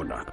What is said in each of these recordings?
Udah.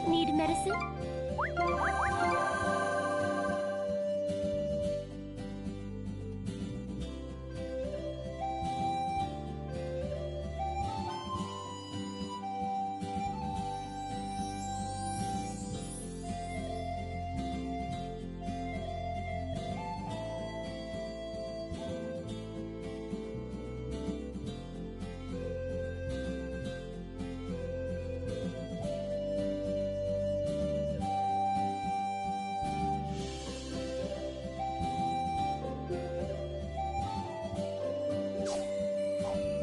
Need medicine?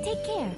Take care.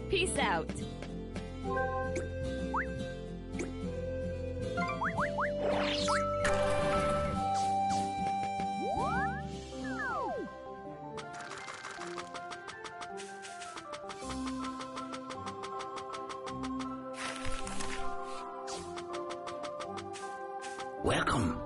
Peace out. Welcome.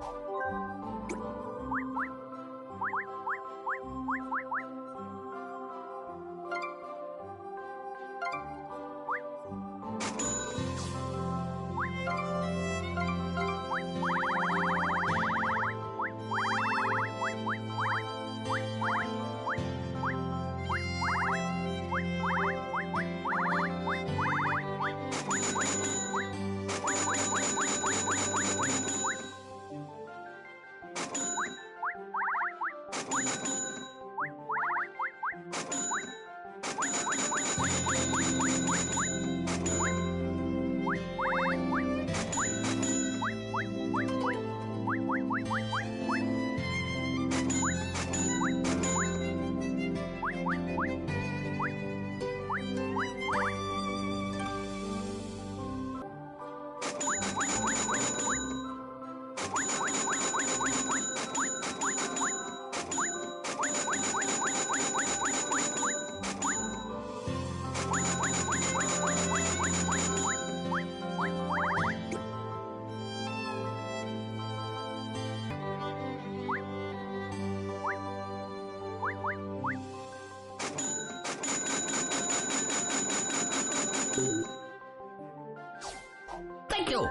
Thank you.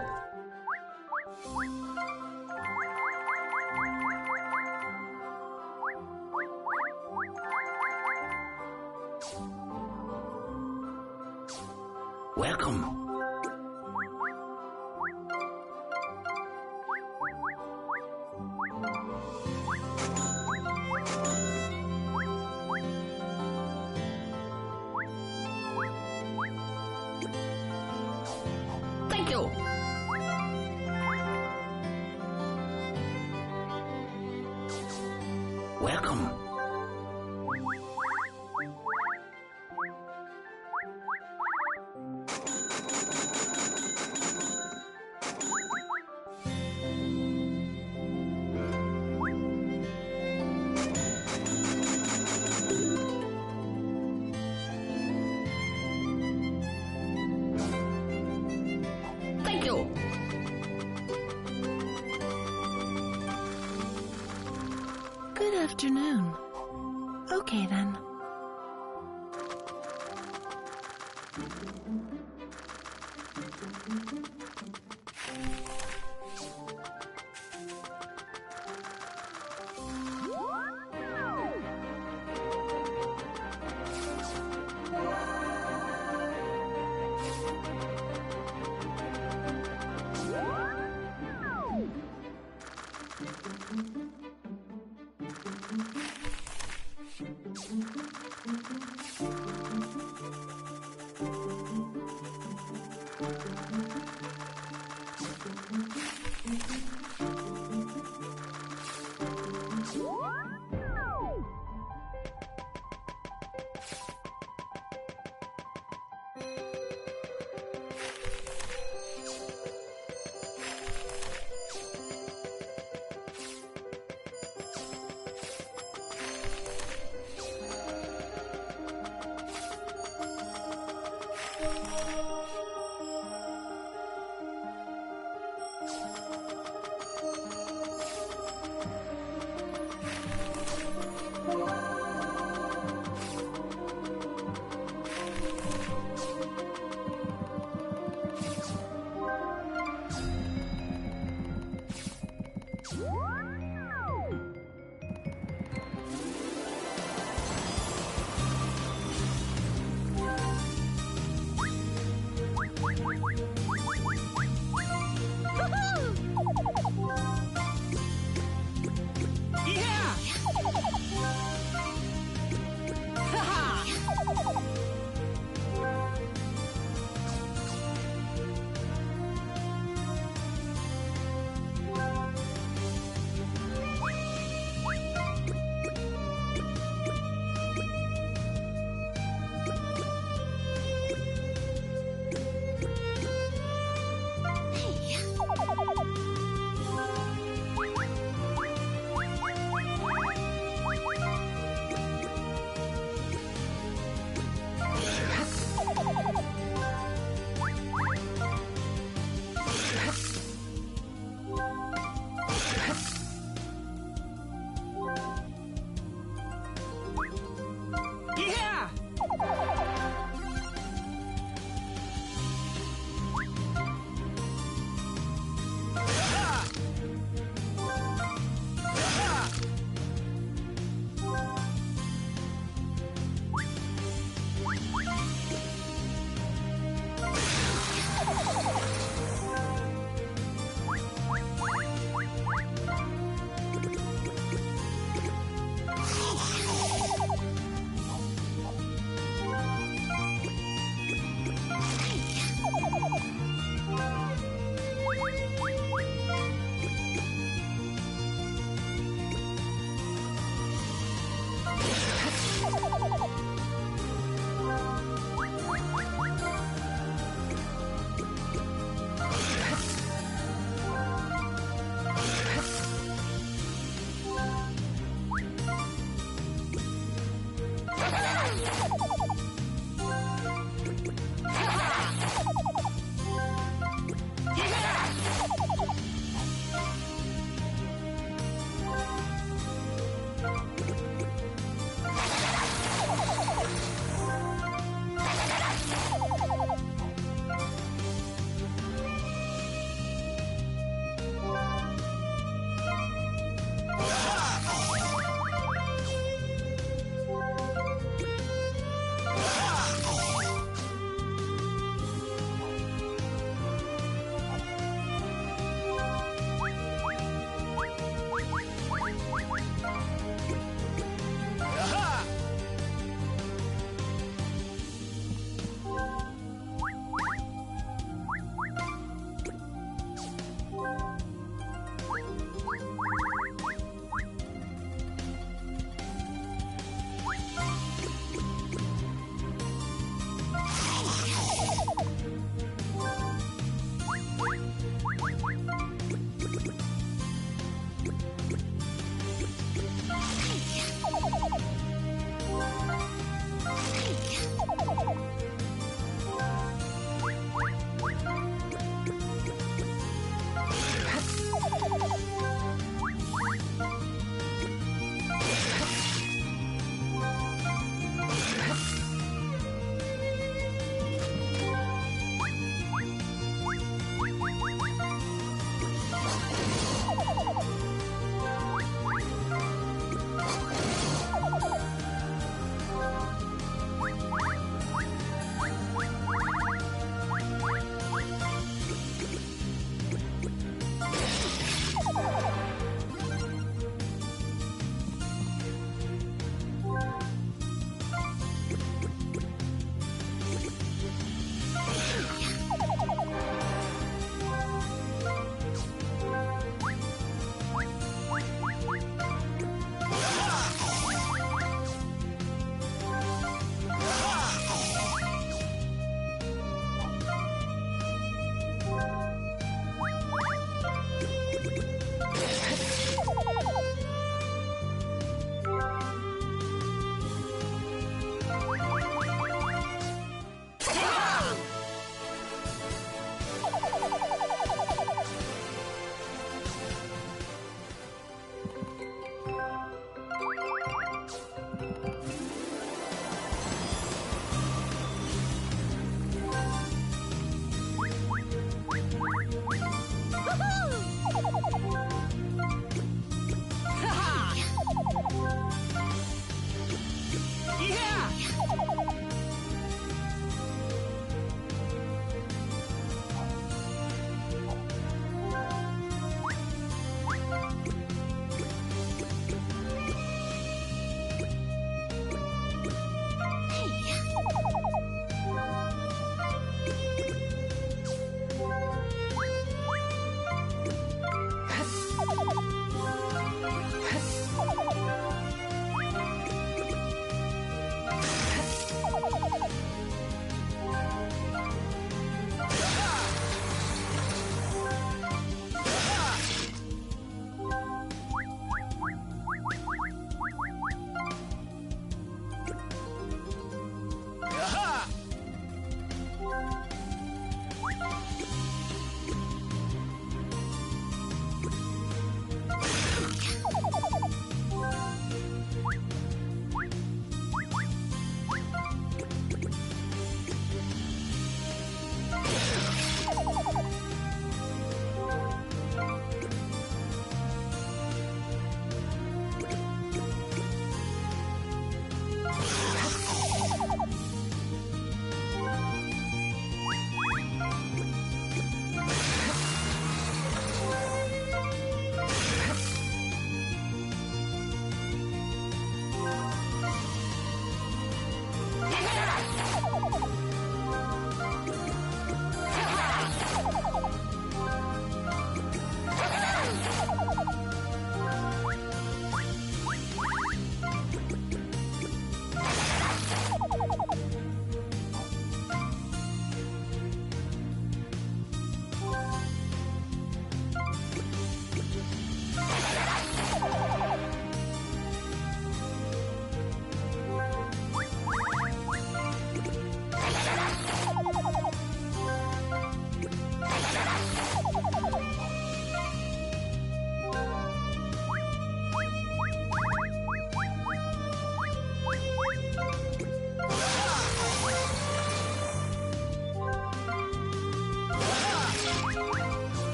Welcome. Thank you. Welcome. Thank you. Good afternoon. Okay then.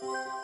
Hey.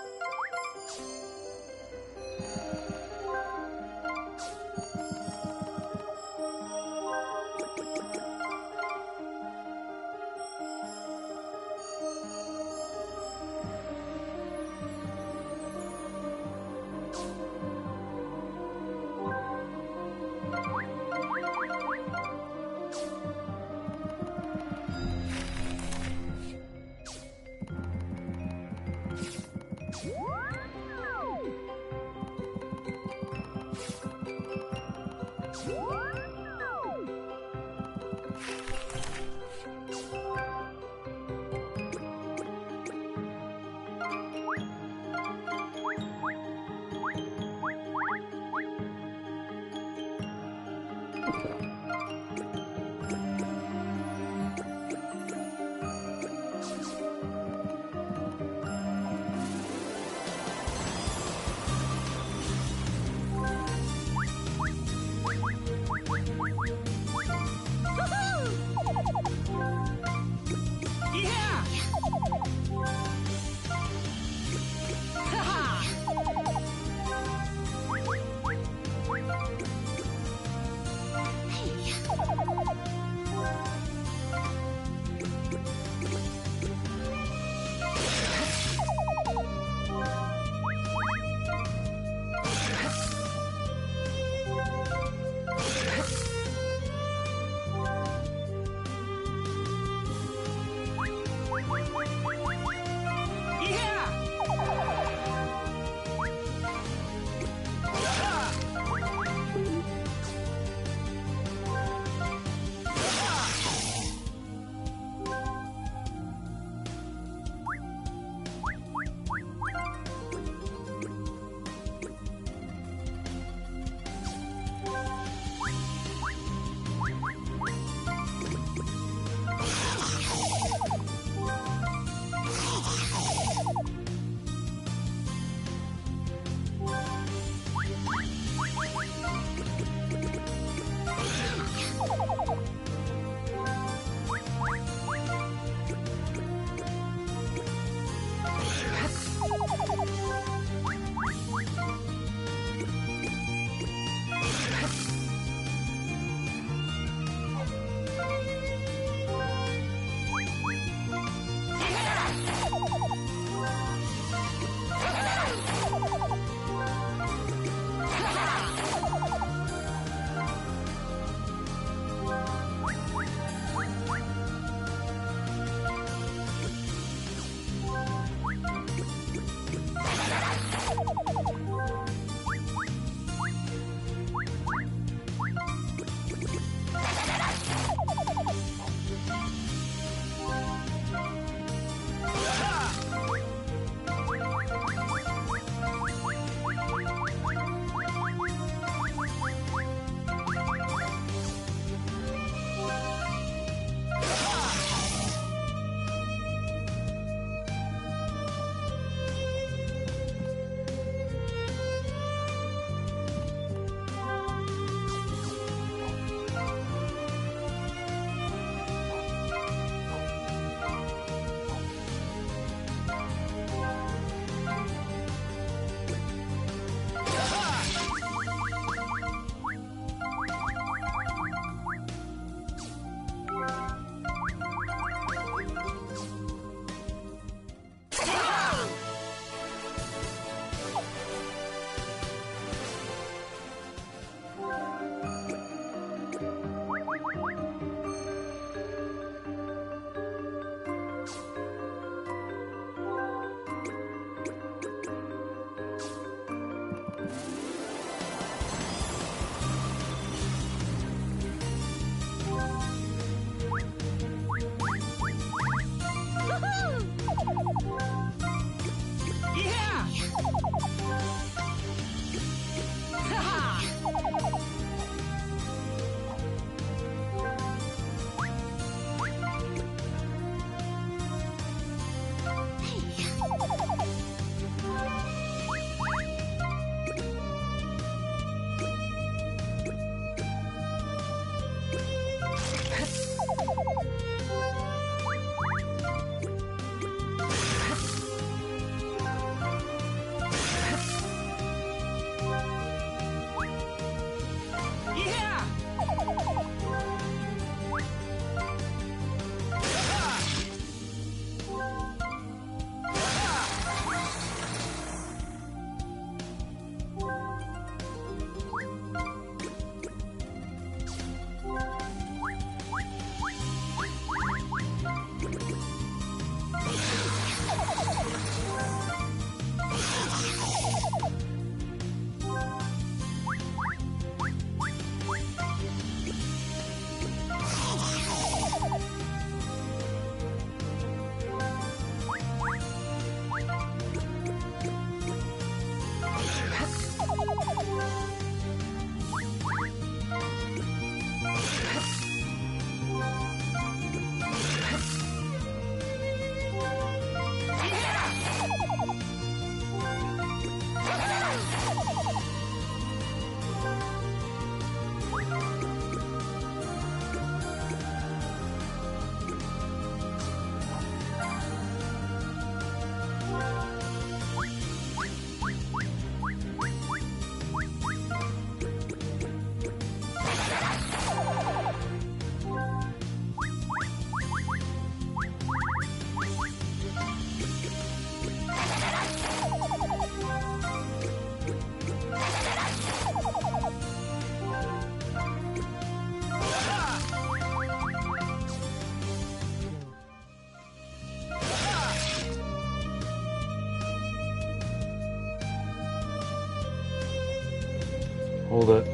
Hold it.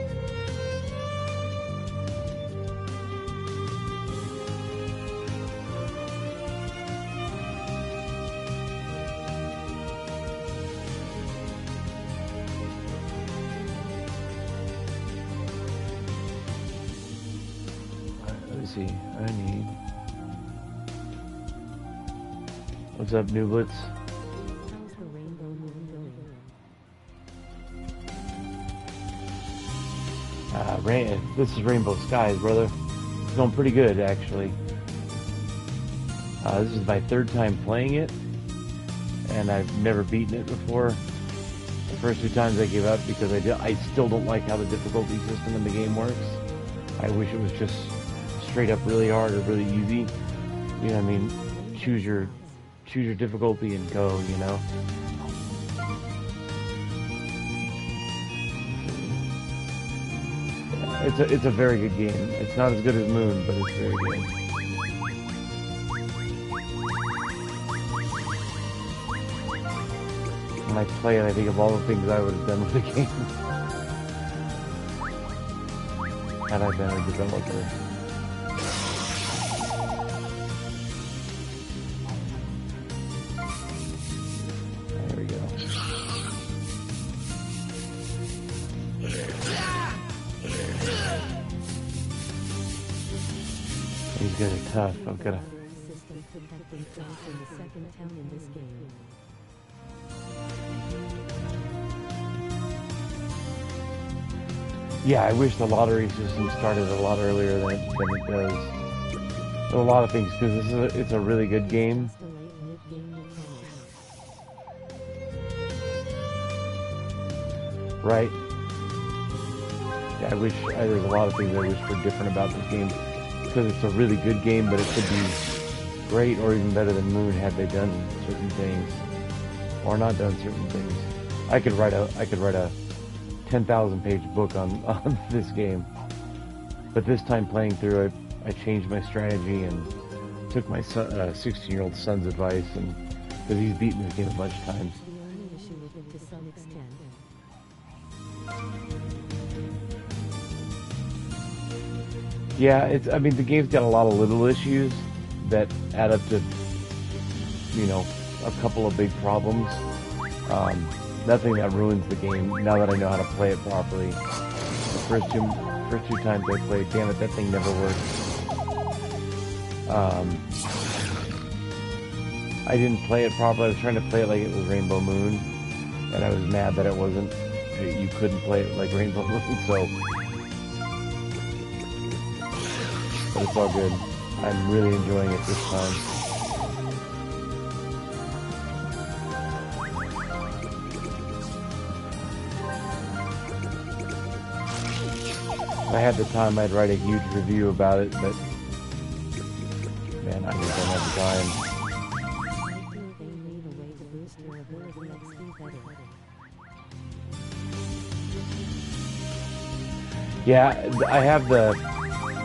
Let me see. I need. What's up, New Blitz? This is Rainbow Skies, brother. It's going pretty good, actually. This is my third time playing it, and I've never beaten it before. The first two times I gave up because I still don't like how the difficulty system in the game works. I wish it was just straight up really hard or really easy. You know what I mean? Choose your difficulty and go, you know? It's a very good game. It's not as good as Moon, but it's very good. When I play it, I think of all the things I would have done with the game had I been a developer. There we go. These guys are tough. I've got to... Yeah, I wish the lottery system started a lot earlier than it does. A lot of things, because it's a really good game. Right? Yeah, there's a lot of things I wish were different about this game. Because it's a really good game, but it could be great or even better than Moon had they done certain things. Or not done certain things. I could write a 10,000 page book on this game. But this time playing through it, I changed my strategy and took my 16-year-old son's advice, and because he's beaten this game a bunch of times. Yeah, I mean, the game's got a lot of little issues that add up to, you know, a couple of big problems. Nothing that ruins the game now that I know how to play it properly. The first two times I played, damn it, that thing never worked. I didn't play it properly. I was trying to play it like it was Rainbow Moon, and I was mad that it wasn't. You couldn't play it like Rainbow Moon, so. But it's all good. I'm really enjoying it this time. If I had the time, I'd write a huge review about it, but man, I just don't have the time. Yeah,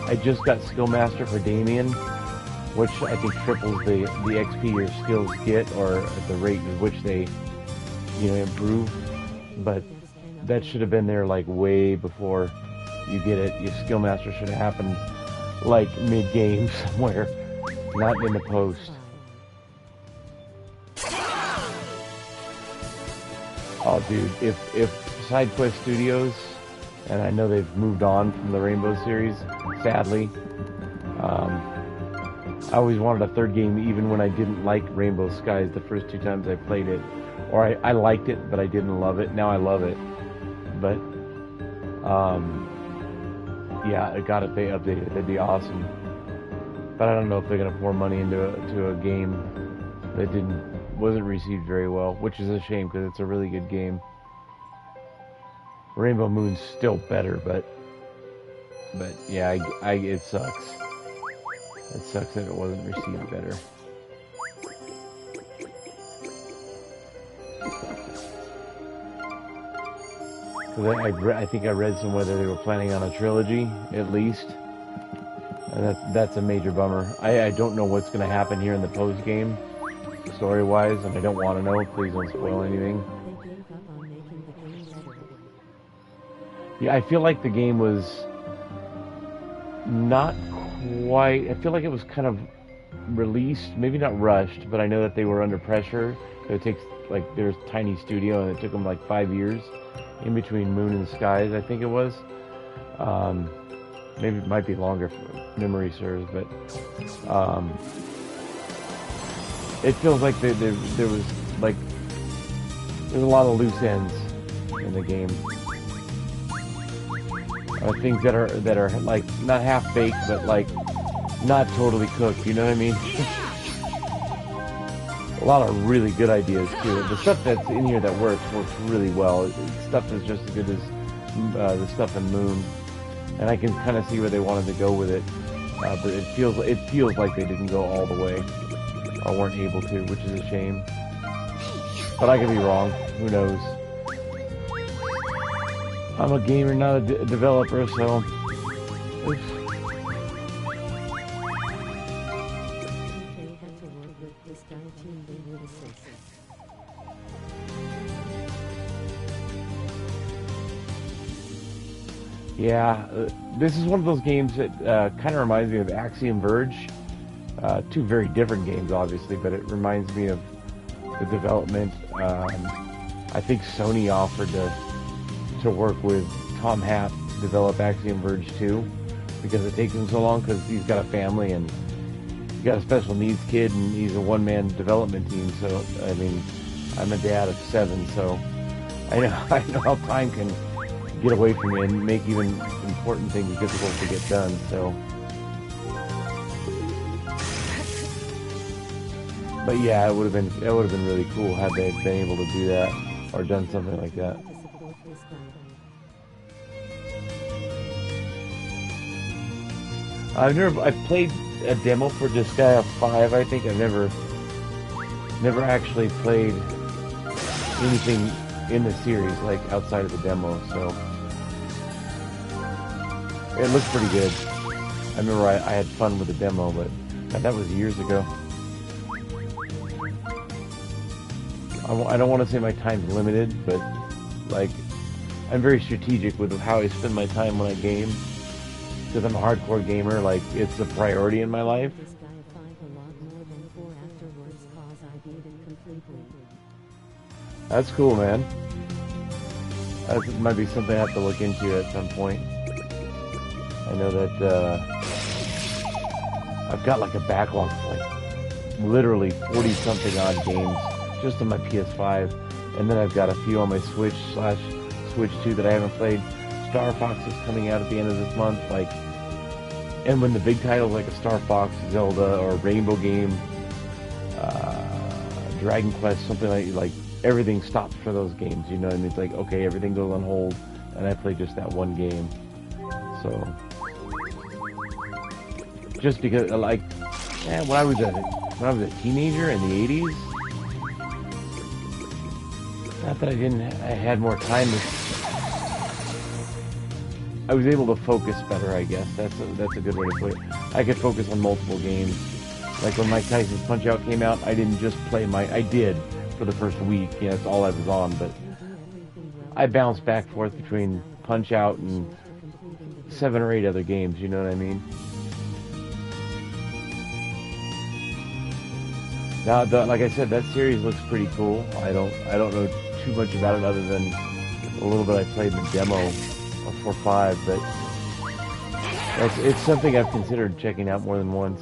I just got Skill Master for Damien, which I think triples the XP your skills get, or at the rate at which they, you know, improve. But that should have been there like way before you get it. Your Skill Master should have happened like mid-game somewhere, not in the post. Oh, dude, if SideQuest Studios, and I know they've moved on from the Rainbow series, sadly. I always wanted a third game, even when I didn't like Rainbow Skies the first two times I played it. Or I liked it, but I didn't love it. Now I love it. But, yeah, I gotta pay updated. That'd be awesome. But I don't know if they're gonna pour money into a game that wasn't received very well, which is a shame because it's a really good game. Rainbow Moon's still better, but yeah, it sucks. It sucks that it wasn't received better. Because I think I read somewhere that they were planning on a trilogy, at least. And that's a major bummer. I don't know what's going to happen here in the post-game, story-wise, and I don't want to know. Please don't spoil anything. Yeah, I feel like the game was not quite. I feel like it was kind of released, maybe not rushed, but I know that they were under pressure. It takes like there's a tiny studio, and it took them like 5 years in between Moon and Skies, I think it was. Maybe it might be longer if memory serves, but it feels like there was like there's a lot of loose ends in the game. Things that are like not half baked, but like not totally cooked. You know what I mean? A lot of really good ideas too. The stuff that's in here that works really well. Stuff that's just as good as the stuff in Moon, and I can kind of see where they wanted to go with it. But it feels like they didn't go all the way, or weren't able to, which is a shame. But I could be wrong. Who knows? I'm a gamer, not a developer, so. Oops. Yeah, this is one of those games that kind of reminds me of Axiom Verge. Two very different games, obviously, but it reminds me of the development. I think Sony offered to work with Tom Happ to develop Axiom Verge 2 because it takes him so long because he's got a family and he's got a special needs kid and he's a one-man development team. So, I mean, I'm a dad of 7, so I know how time can get away from you and make even important things difficult to get done. So, but yeah, it would have been really cool had they been able to do that or done something like that. I've played a demo for Disgaea 5. I think I've never actually played anything in the series, like outside of the demo, so it looks pretty good. I remember I had fun with the demo, but that was years ago. I don't want to say my time's limited, but like I'm very strategic with how I spend my time when I game, because I'm a hardcore gamer. Like it's a priority in my life. That's cool, man. That might be something I have to look into at some point. I know that I've got like a backlog of like literally 40-something odd games just on my PS5, and then I've got a few on my Switch / Switch 2 that I haven't played. Star Fox is coming out at the end of this month, like, and when the big titles like a Star Fox, Zelda, or Rainbow game, Dragon Quest, something like everything stops for those games, you know, and it's like, okay, everything goes on hold, and I play just that one game. So, just because, like, when I was a teenager in the 80s, not that I had more time. I was able to focus better, I guess. That's a good way to put it. I could focus on multiple games. Like when Mike Tyson's Punch-Out came out, I didn't just play I did for the first week. You know, that's all I was on, but I bounced back and forth between Punch-Out and 7 or 8 other games, you know what I mean? Now, like I said, that series looks pretty cool. I don't know too much about it other than a little bit I played in the demo for 5, but it's something I've considered checking out more than once.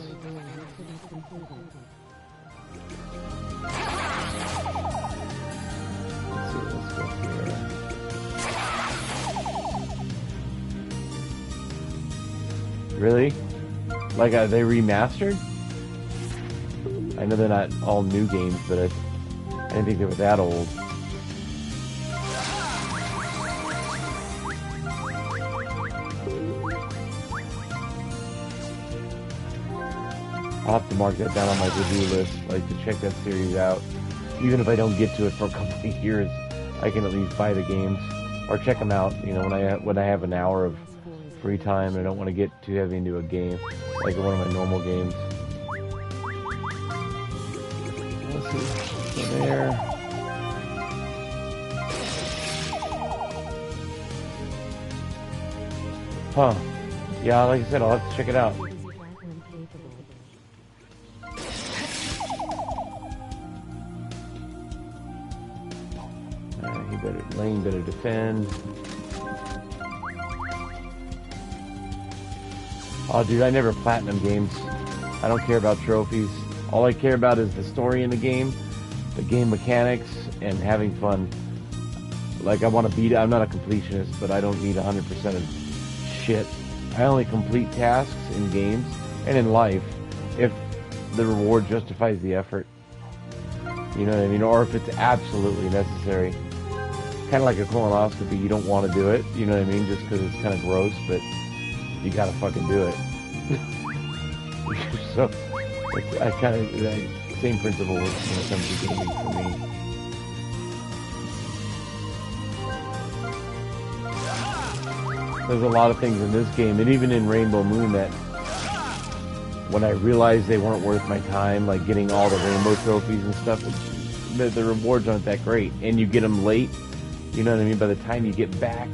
Let's go here. Really? Like, are they remastered? I know they're not all new games, but I didn't think they were that old. I'll have to mark that down on my to-do list, like to check that series out. Even if I don't get to it for a couple of years, I can at least buy the games or check them out. You know, when I have an hour of free time and I don't want to get too heavy into a game, like one of my normal games. Let's see. So there. Huh. Yeah, like I said, I'll have to check it out. Lane better defend. Oh, dude, I never platinum games. I don't care about trophies. All I care about is the story in the game mechanics, and having fun. Like, I want to beat it. I'm not a completionist, but I don't need 100% of shit. I only complete tasks in games and in life if the reward justifies the effort. You know what I mean? Or if it's absolutely necessary. Kind of like a colonoscopy, you don't want to do it, you know what I mean, just because it's kind of gross, but you gotta fucking do it. So, I kind of, the same principle works when it comes to gaming for me. There's a lot of things in this game, and even in Rainbow Moon, that when I realized they weren't worth my time, like getting all the rainbow trophies and stuff, the rewards aren't that great, and you get them late. You know what I mean? By the time you get back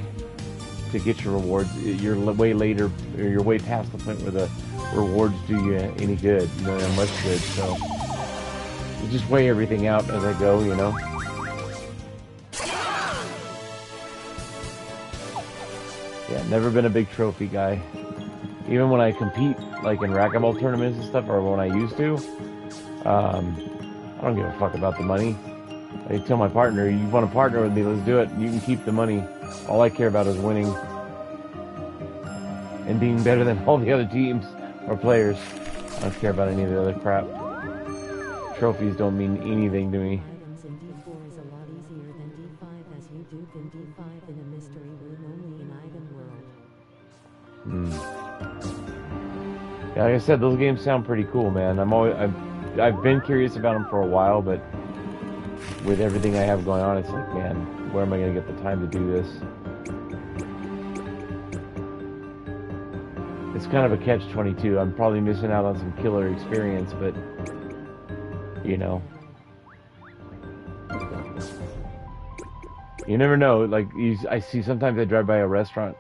to get your rewards, you're way later, or you're way past the point where the rewards do you any good. You know, much good. So you just weigh everything out as I go. You know. Yeah, never been a big trophy guy. Even when I compete, like in racquetball tournaments and stuff, or when I used to, I don't give a fuck about the money. I tell my partner, you want to partner with me, let's do it. You can keep the money. All I care about is winning. And being better than all the other teams or players. I don't care about any of the other crap. Trophies don't mean anything to me. Items in D4 is a lot easier than D5 as you do than D5 in a mystery room only in item world. Yeah, like I said, those games sound pretty cool, man. I've been curious about them for a while, but with everything I have going on, it's like, man, where am I going to get the time to do this? It's kind of a catch-22. I'm probably missing out on some killer experience, but, you know. You never know. Like, I see sometimes I drive by a restaurant,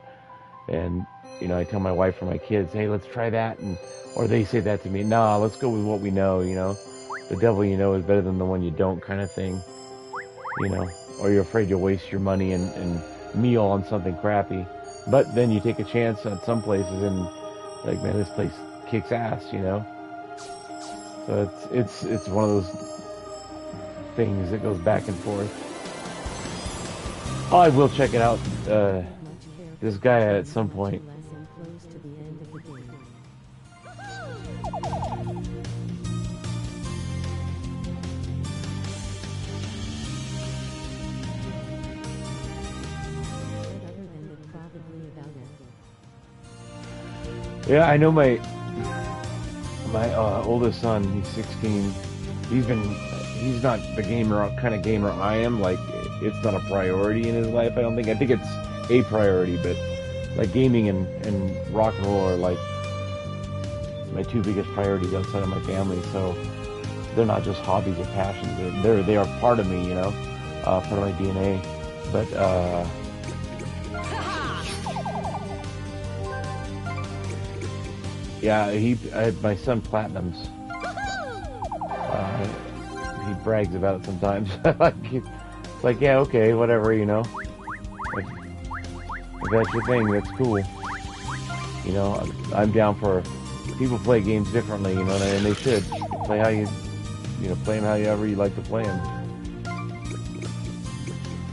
and, you know, I tell my wife or my kids, hey, let's try that, or they say that to me, nah, let's go with what we know, you know. The devil you know is better than the one you don't, kind of thing, you know, or you're afraid you'll waste your money and meal on something crappy, but then you take a chance at some places and like, man, this place kicks ass, you know. So it's one of those things that goes back and forth. Oh, I will check it out, this guy at some point. Yeah, I know my oldest son, he's 16. He's not the kind of gamer I am. Like, it's not a priority in his life, I don't think. I think it's a priority, but like gaming and rock and roll are like my two biggest priorities outside of my family. So they're not just hobbies or passions. They are part of me, you know, part of my DNA. But yeah, my son platinums. He brags about it sometimes. It's like, yeah, okay, whatever, you know. If that's your thing, that's cool. You know, I'm down for people play games differently, you know, and they should play how play them however you like to play them.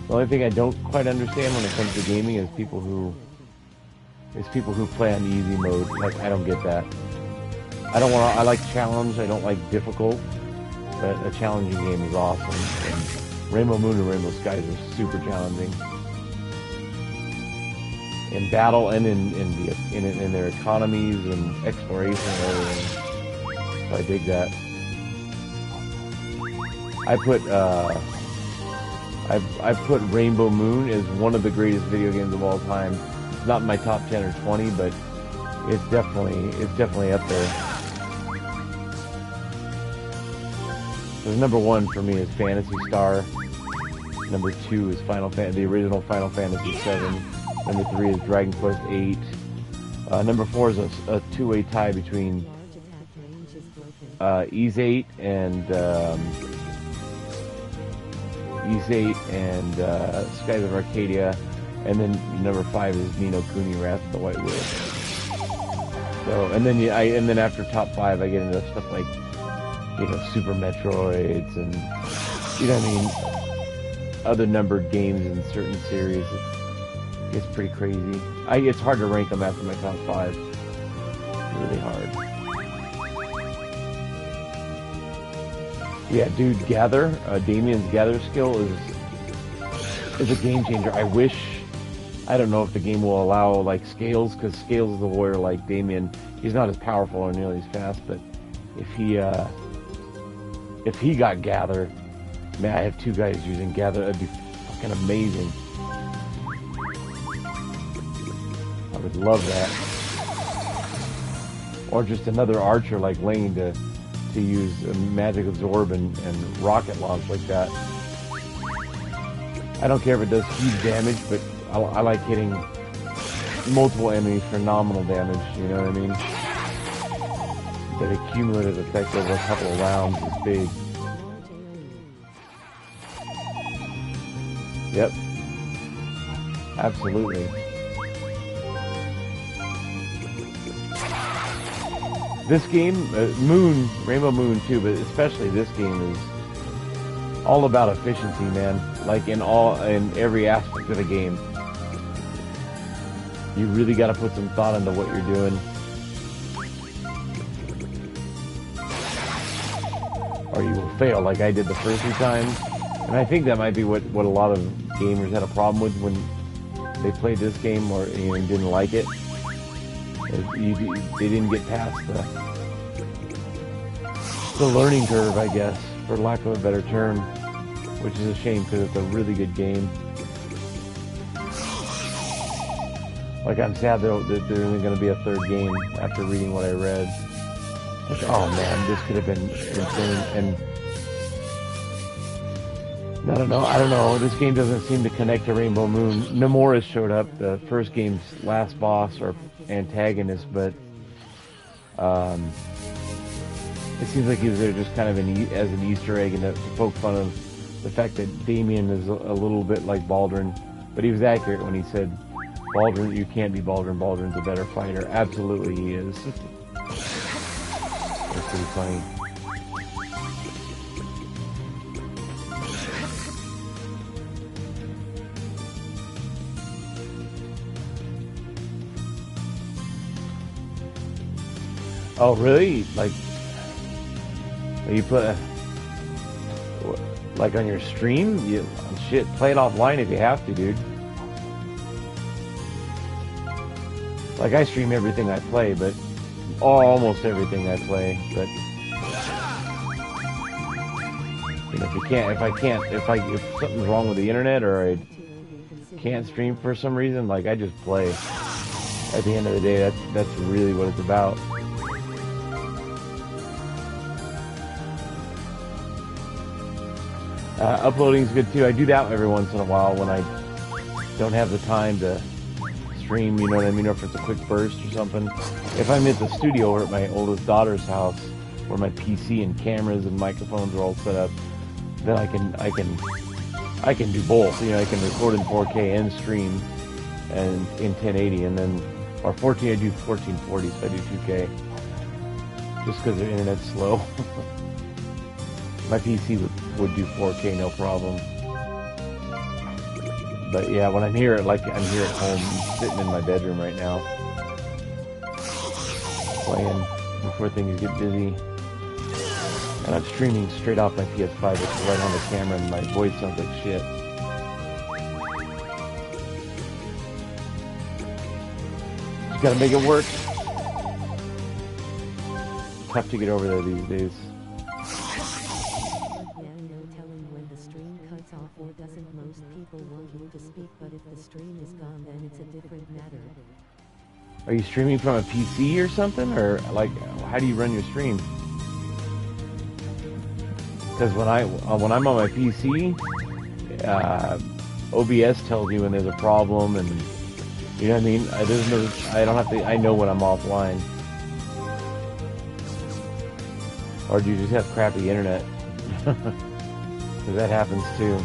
The only thing I don't quite understand when it comes to gaming is people who play on easy mode. Like, I don't get that. I like challenge, I don't like difficult, but a challenging game is awesome. And Rainbow Moon and Rainbow Skies are super challenging. In battle and in their economies and exploration and everything. So I dig that. I put Rainbow Moon as one of the greatest video games of all time. It's not in my top 10 or 20, but it's definitely up there. So number 1 for me is Phantasy Star. Number 2 is the original Final Fantasy VII. Number 3 is Dragon Quest VIII. Number 4 is a two-way tie between Large attack range is broken. Ease 8 and Skies of Arcadia, and then number 5 is Ni no Kuni, Wrath of the White Witch. So, and then after top 5, I get into stuff like, Super Metroids and, what I mean, other numbered games in certain series. It gets pretty crazy. It's hard to rank them after my top 5. Really hard. Yeah, dude, Gather, Damien's Gather skill is a game changer. I don't know if the game will allow, like, Scales, because Scales is a warrior like Damien. He's not as powerful or nearly as fast, but if he got Gather, man, I have 2 guys using Gather, that'd be fucking amazing. I would love that. Or just another archer like Lane to use a magic absorb and rocket launch like that. I don't care if it does huge damage, but I like hitting multiple enemies for nominal damage, you know what I mean? That cumulative effect over a couple of rounds is big. Yep. Absolutely. This game, Rainbow Moon too, but especially this game is all about efficiency, man. Like in every aspect of the game. You really got to put some thought into what you're doing. Or you will fail like I did the first 2 times. And I think that might be what a lot of gamers had a problem with when they played this game or didn't like it. They didn't get past the learning curve, I guess, for lack of a better term, which is a shame because it's a really good game. Like, I'm sad that there isn't going to be a 3rd game after reading what I read. Like, oh man, this could have been insane. And I don't know. This game doesn't seem to connect to Rainbow Moon. Nomura showed up, the first game's last boss or antagonist, but it seems like he was there just kind of as an Easter egg and to poke fun of the fact that Damien is a little bit like Baldwin. But he was accurate when he said, Baldwin, you can't be Baldwin. Baldwin's a better fighter. Absolutely he is. That's pretty funny. Oh, really? Like you put like on your stream? Shit, play it offline if you have to, dude. Like, I stream everything I play, but almost everything I play, but if something's wrong with the internet or I can't stream for some reason, like, I just play. At the end of the day, that's really what it's about. Uploading is good too. I do that every once in a while when I don't have the time to stream, you know what I mean, or if it's a quick burst or something. If I'm at the studio or at my oldest daughter's house, where my PC and cameras and microphones are all set up, then I can do both. You know, I can record in 4K and stream and in 1080, and then or 14. I do 1440, so I do 2K, just because the internet's slow. My PC would do 4K no problem. But yeah, when I'm here at home, I'm sitting in my bedroom right now, playing before things get busy. And I'm streaming straight off my PS5, which is right on the camera, and my voice sounds like shit. Just gotta make it work. Tough to get over there these days. Or doesn't most people want you to speak, but if the stream is gone, then it's a different matter. Are you streaming from a PC or something, or like how do you run your stream? Because when I'm on my PC, OBS tells you when there's a problem, and You know what I mean? I don't have to. I know when I'm offline. Or do you just have crappy internet? Because that happens too.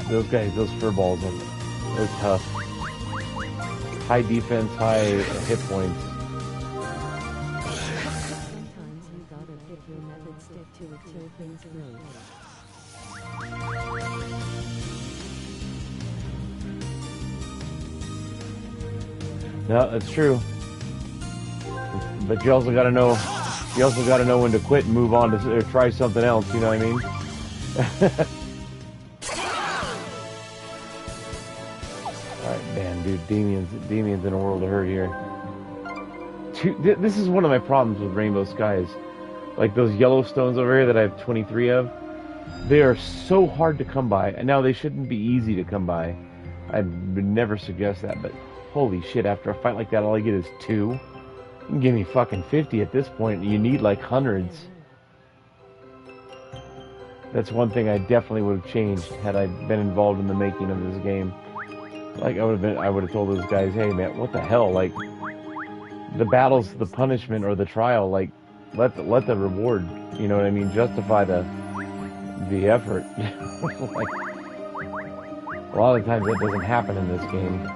Those guys, those furballs, they're tough. High defense, high hit points. Sometimes you gotta pick your method, stick to it till things grow. No, that's true. But you also gotta know. You also gotta know when to quit and move on to or try something else. You know what I mean? Man, dude, Damien's in a world of hurt here. This is one of my problems with Rainbow Skies. Like those yellow stones over here that I have 23 of. They are so hard to come by. And now they shouldn't be easy to come by. I would never suggest that, but holy shit, after a fight like that, all I get is 2. You can give me fucking 50 at this point. You need like hundreds. That's one thing I definitely would have changed had I been involved in the making of this game. Like I would have told those guys, hey man, what the hell? Like the battle's the punishment or the trial. Like let the reward, you know what I mean, justify the effort. Like a lot of times that doesn't happen in this game.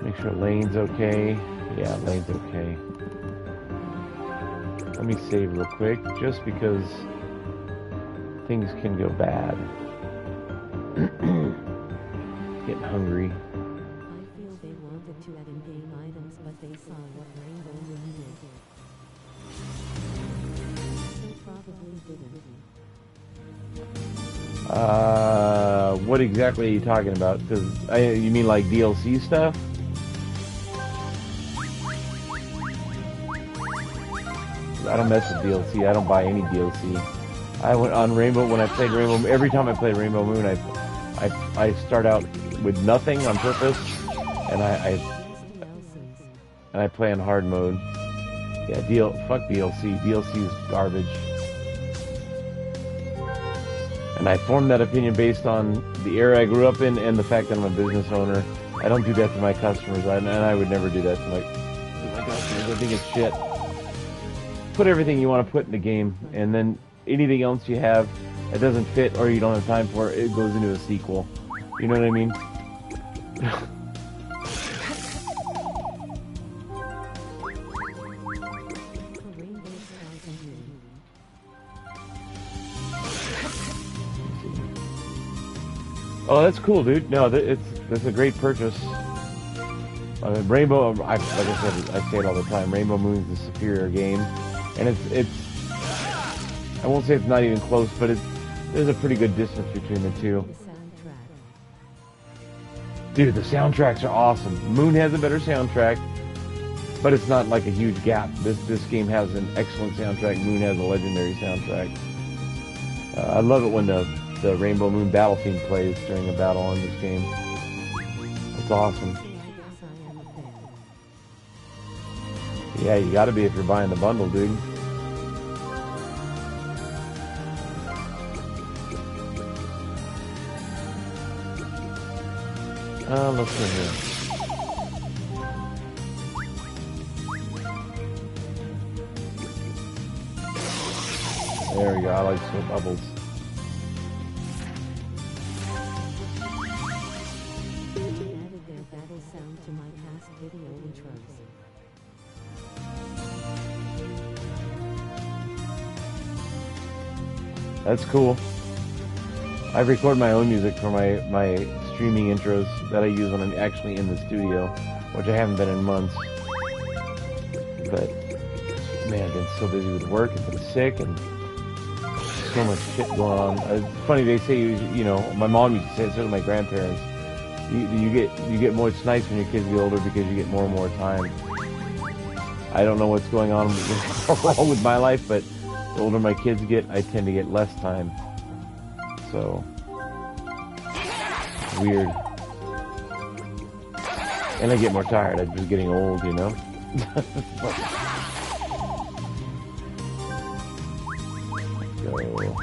Make sure lane's okay. Yeah, lane's okay. Let me save real quick, just because things can go bad. Getting hungry. I feel they wanted to add in-game items, but they saw what Rainbow Moon did. So probably didn't. What exactly are you talking about? Because you mean like DLC stuff? I don't mess with DLC. I don't buy any DLC. I went on Rainbow when I played Rainbow. Every time I play Rainbow Moon, I start out with nothing on purpose, and I play in hard mode. Yeah, fuck DLC. DLC is garbage. And I formed that opinion based on the era I grew up in and the fact that I'm a business owner. I don't do that to my customers, and I would never do that to my customers. I think it's shit. Put everything you want to put in the game, and then anything else you have that doesn't fit or you don't have time for, it goes into a sequel. You know what I mean? Oh, that's cool, dude. No, it's a great purchase. Rainbow, like I said, I say it all the time. Rainbow Moon's the superior game, and it's. I won't say it's not even close, but there's a pretty good distance between the two. Dude, the soundtracks are awesome. Moon has a better soundtrack, but it's not like a huge gap. This game has an excellent soundtrack. Moon has a legendary soundtrack. I love it when the Rainbow Moon battle theme plays during a battle in this game. It's awesome. Yeah, you gotta be if you're buying the bundle, dude. Let's see here. There we go, I like sweat bubbles. Added their battle sound to my past video intros. That's cool. I record my own music for my streaming intros that I use when I'm actually in the studio, which I haven't been in months. But man, I've been so busy with work and been sick and so much shit going on. It's funny, they say, you know, my mom used to say it, so do my grandparents. You get more. It's nice when your kids get older because you get more and more time. I don't know what's going on wrong with my life, but the older my kids get, I tend to get less time. So, weird. And I get more tired. I'm just getting old, you know? So... There we go.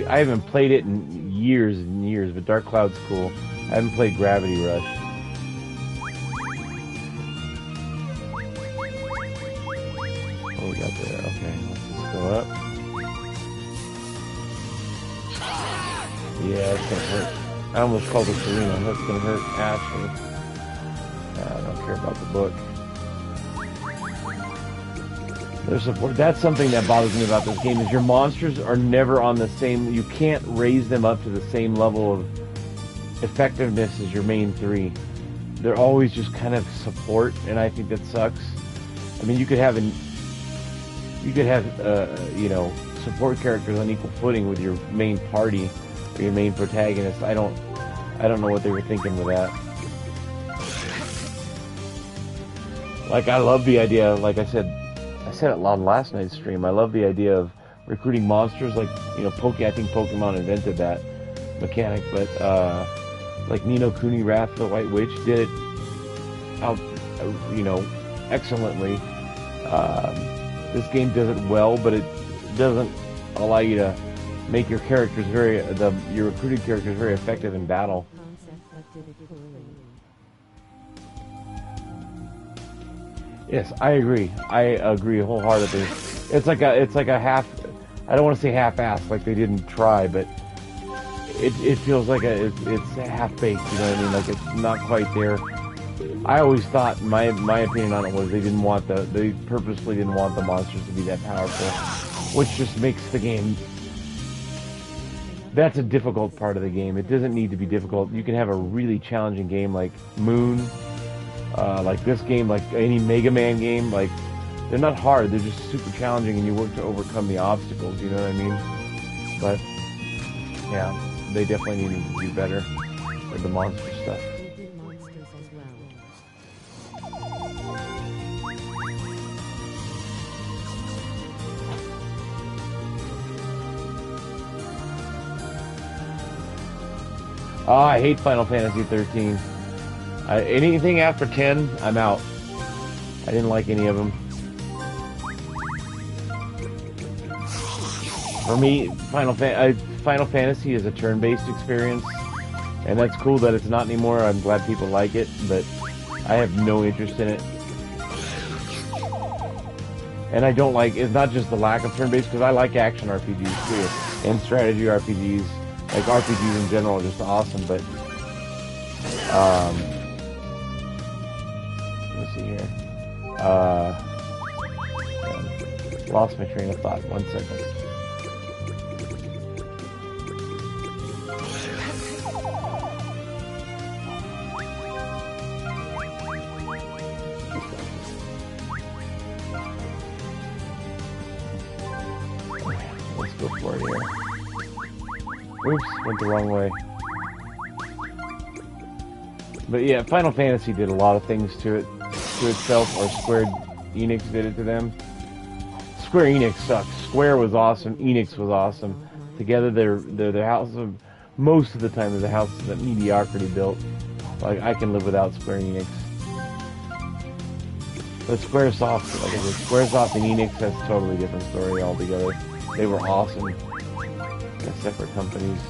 I haven't played it in years and years, but Dark Cloud's cool. I haven't played Gravity Rush. What we got there? Okay, let's just go up. Yeah, it's gonna hurt. I almost called it Serena. That's gonna hurt Ashley. I don't care about the book. Their support. That's something that bothers me about this game is your monsters are never on the same. You can't raise them up to the same level of effectiveness as your main three. They're always just kind of support, and I think that sucks. I mean, you could have you know, support characters on equal footing with your main party or your main protagonist. I don't know what they were thinking with that. Like, I love the idea, like I said it on last night's stream, I love the idea of recruiting monsters, like, you know, I think Pokemon invented that mechanic, but, like Ni no Kuni, Wrath of the White Witch did it out, you know, excellently. This game does it well, but it doesn't allow you to make your characters your recruited characters very effective in battle. Yes, I agree. I agree wholeheartedly. It's like a half. I don't want to say half-assed, like they didn't try, but it feels like it's half-baked. You know what I mean? Like it's not quite there. I always thought my opinion on it was they purposely didn't want the monsters to be that powerful, which just makes the game. That's a difficult part of the game. It doesn't need to be difficult. You can have a really challenging game like Moon. Like this game, like any Mega Man game, like they're not hard, they're just super challenging and you work to overcome the obstacles, you know what I mean? But yeah, they definitely needed to do better with the monster stuff. Oh, I hate Final Fantasy 13. Anything after 10, I'm out. I didn't like any of them. For me, Final Fantasy is a turn-based experience, and that's cool that it's not anymore. I'm glad people like it, but I have no interest in it. And I don't like, it's not just the lack of turn-based, because I like action RPGs too, and strategy RPGs. Like RPGs in general are just awesome, but let's see here. Lost my train of thought. 1 second. Let's go for it here. Oops, went the wrong way. But yeah, Final Fantasy did a lot of things to itself, or Square Enix did it to them. Square Enix sucks. Square was awesome. Enix was awesome. Together, they're the house of, most of the time, they're the houses that mediocrity built. Like, I can live without Square Enix. But Squaresoft, like I said, Squaresoft and Enix, that's a totally different story altogether. They were awesome. They're separate companies.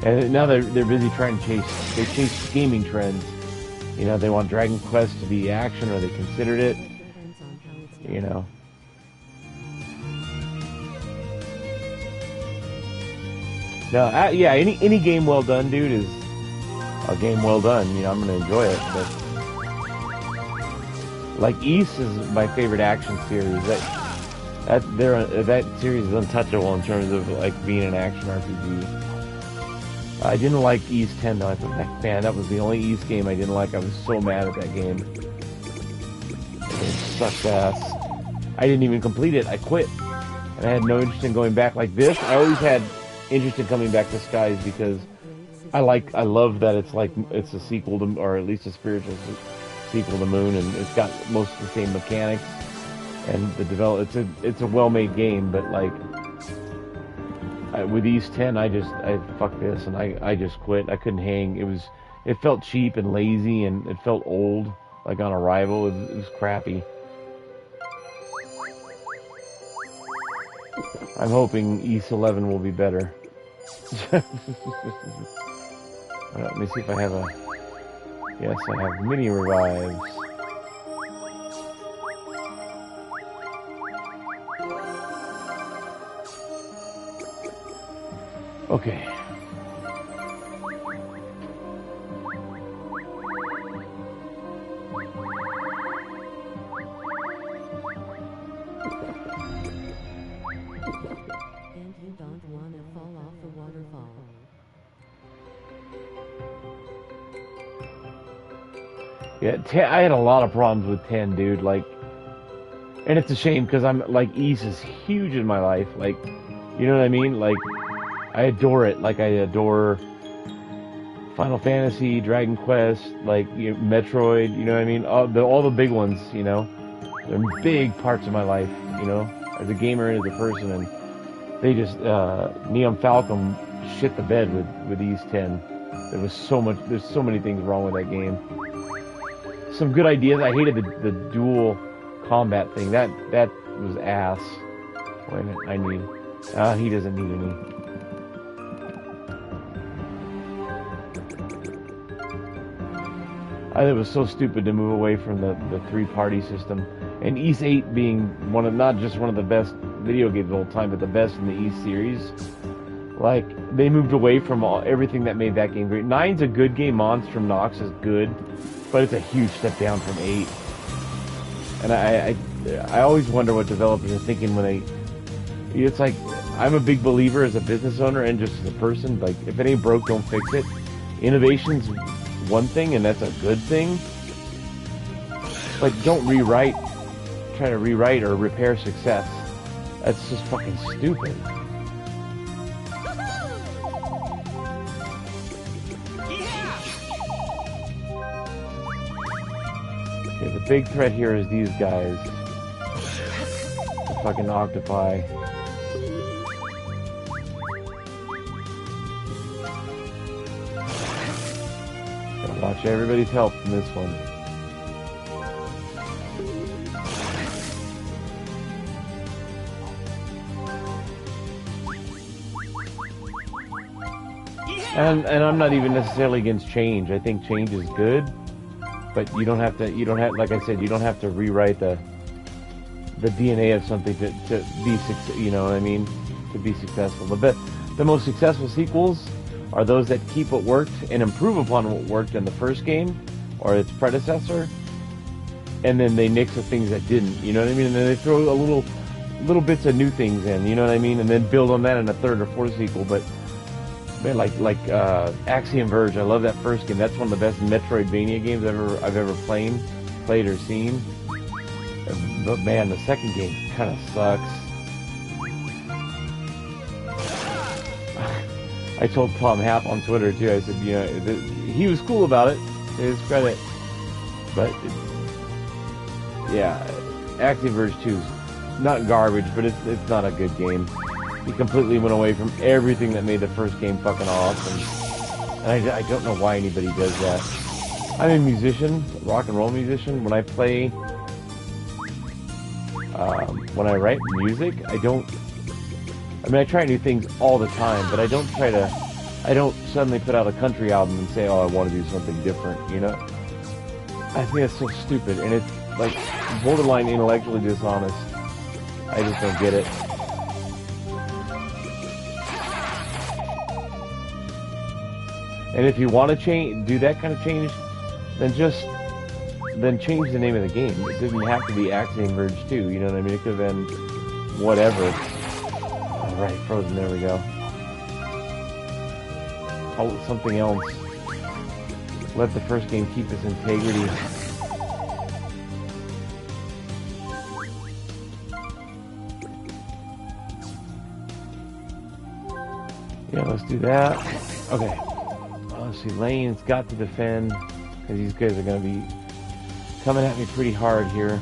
And now they're busy trying to chase gaming trends. You know, they want Dragon Quest to be action, or they considered it. You know. No, yeah, any game well done, dude, is a game well done. You know, I'm gonna enjoy it. But like Ys is my favorite action series. That series is untouchable in terms of like being an action RPG. I didn't like East 10 though. I thought, man, that was the only East game I didn't like. I was so mad at that game. It sucked ass. I didn't even complete it. I quit. And I had no interest in going back like this. I always had interest in coming back to Skies because I love that it's a sequel to, or at least a spiritual sequel to Moon, and it's got most of the same mechanics and the it's a well-made game, but like with East 10, I fuck this, and I just quit. I couldn't hang. It felt cheap and lazy, and it felt old, like on arrival. It was crappy. I'm hoping East 11 will be better. Let me see if I have a... Yes, I have mini revives. Okay. And you don't want to fall off the waterfall. Yeah, I had a lot of problems with 10, dude. Like, and it's a shame because I'm like, East is huge in my life. Like, you know what I mean? Like, I adore it. Like, I adore Final Fantasy, Dragon Quest, like, you know, Metroid. You know what I mean? All the big ones. You know, they're big parts of my life. You know, as a gamer and as a person, and they just Neon Falcon shit the bed with East 10. There's so many things wrong with that game. Some good ideas. I hated the dual combat thing. That was ass. Wait a minute, I need... he doesn't need any. I thought it was so stupid to move away from the three-party system. And East 8 being not just one of the best video games of all time, but the best in the East series. Like, they moved away from everything that made that game great. 9's a good game. Monstrum Nox is good. But it's a huge step down from 8. And I always wonder what developers are thinking when they... It's like, I'm a big believer as a business owner and just as a person. Like, if it ain't broke, don't fix it. Innovation's one thing, and that's a good thing. But don't try to rewrite or repair success. That's just fucking stupid. Okay, the big threat here is these guys. The fucking octopi. Gotta watch everybody's help in this one. And I'm not even necessarily against change. I think change is good. But you don't have, like I said, you don't have to rewrite the DNA of something to be, you know what I mean, to be successful. The most successful sequels are those that keep what worked and improve upon what worked in the first game or its predecessor, and then they nix the things that didn't. You know what I mean? And then they throw a little bits of new things in. You know what I mean? And then build on that in a third or fourth sequel. But man, like Axiom Verge, I love that first game. That's one of the best Metroidvania games I've ever played or seen. But man, the second game kind of sucks. I told Tom Happ on Twitter too. I said, you know, he was cool about it, to his credit. But yeah, Axiom Verge 2 is not garbage, but it's not a good game. He completely went away from everything that made the first game fucking awesome. And I don't know why anybody does that. I'm a musician, rock and roll musician. When I play, when I write music, I try new things all the time, but I don't suddenly put out a country album and say, oh, I want to do something different, you know? I think that's so stupid, and it's like borderline intellectually dishonest. I just don't get it. And if you want to do that kind of change, then change the name of the game. It doesn't have to be Axiom Verge 2, you know what I mean? It could have been whatever. Alright, frozen, there we go. something else. Let the first game keep its integrity. Yeah, let's do that. Okay. Let's see, Lane's got to defend, because these guys are going to be coming at me pretty hard here.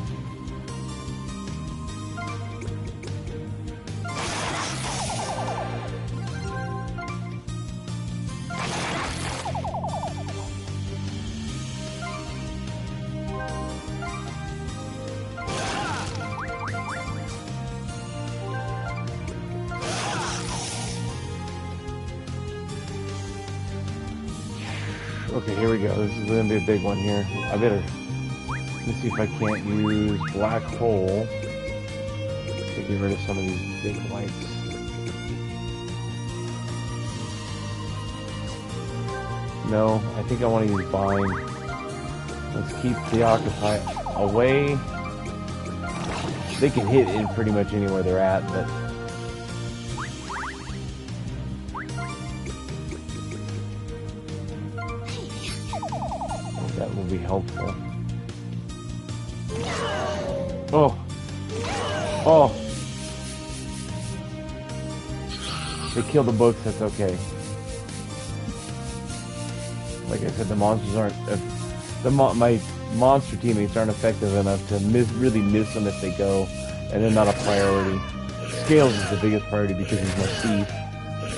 Okay, here we go. This is going to be a big one here. I better... Let me see if I can't use Black Hole to get rid of some of these big whites. No, I think I want to use Bind. Let's keep the Occupy away. They can hit in pretty much anywhere they're at, but... that will be helpful. Oh! Oh! They killed the books, that's okay. Like I said, the monsters aren't... my monster teammates aren't effective enough to really miss them if they go, and they're not a priority. Scales is the biggest priority because he's my thief.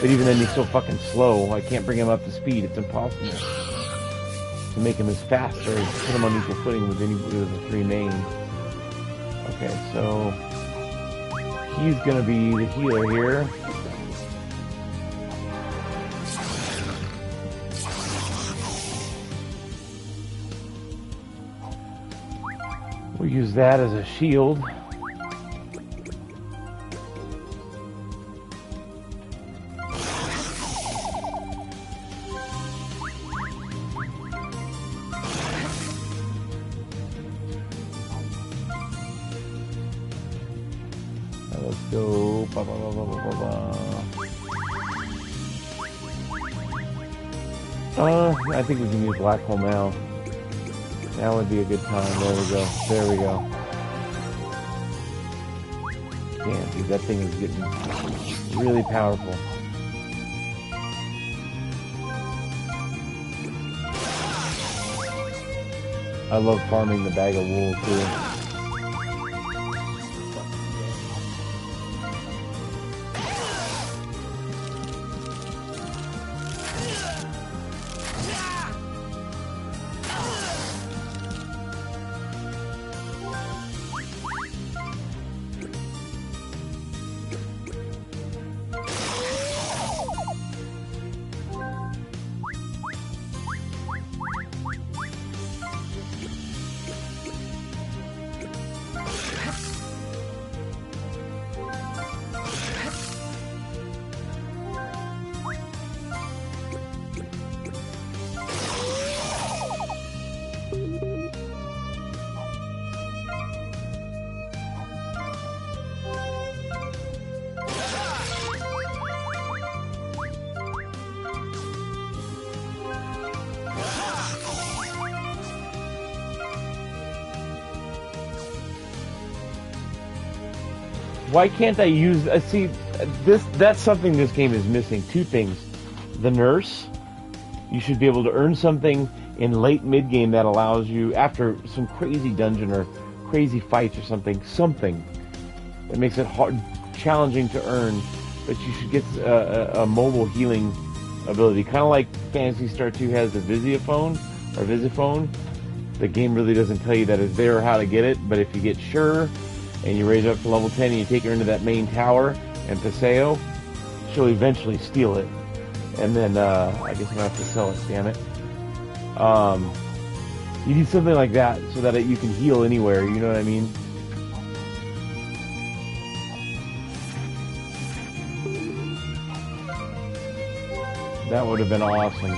But even then, he's so fucking slow, I can't bring him up to speed. It's impossible to make him as fast or put him on equal footing with any of the three main. Okay, so he's gonna be the healer here. We'll use that as a shield. Let's go. Ba, ba, ba, ba, ba, ba. I think we can use Black Hole now. That would be a good time. There we go. There we go. Damn, dude, that thing is getting really powerful. I love farming the bag of wool too. Why can't I use... see, that's something this game is missing. Two things. The nurse. You should be able to earn something in late mid-game that allows you, after some crazy dungeon or crazy fights or something that makes it hard, challenging to earn, but you should get a mobile healing ability. Kind of like Phantasy Star 2 has the Visiphone. The game really doesn't tell you that it's there or how to get it, but if you get Sure... and you raise it up to level 10 and you take her into that main tower and Paseo, she'll eventually steal it. And then, I guess I'm gonna have to sell it, damn it. You need something like that so that you can heal anywhere, you know what I mean? That would have been awesome.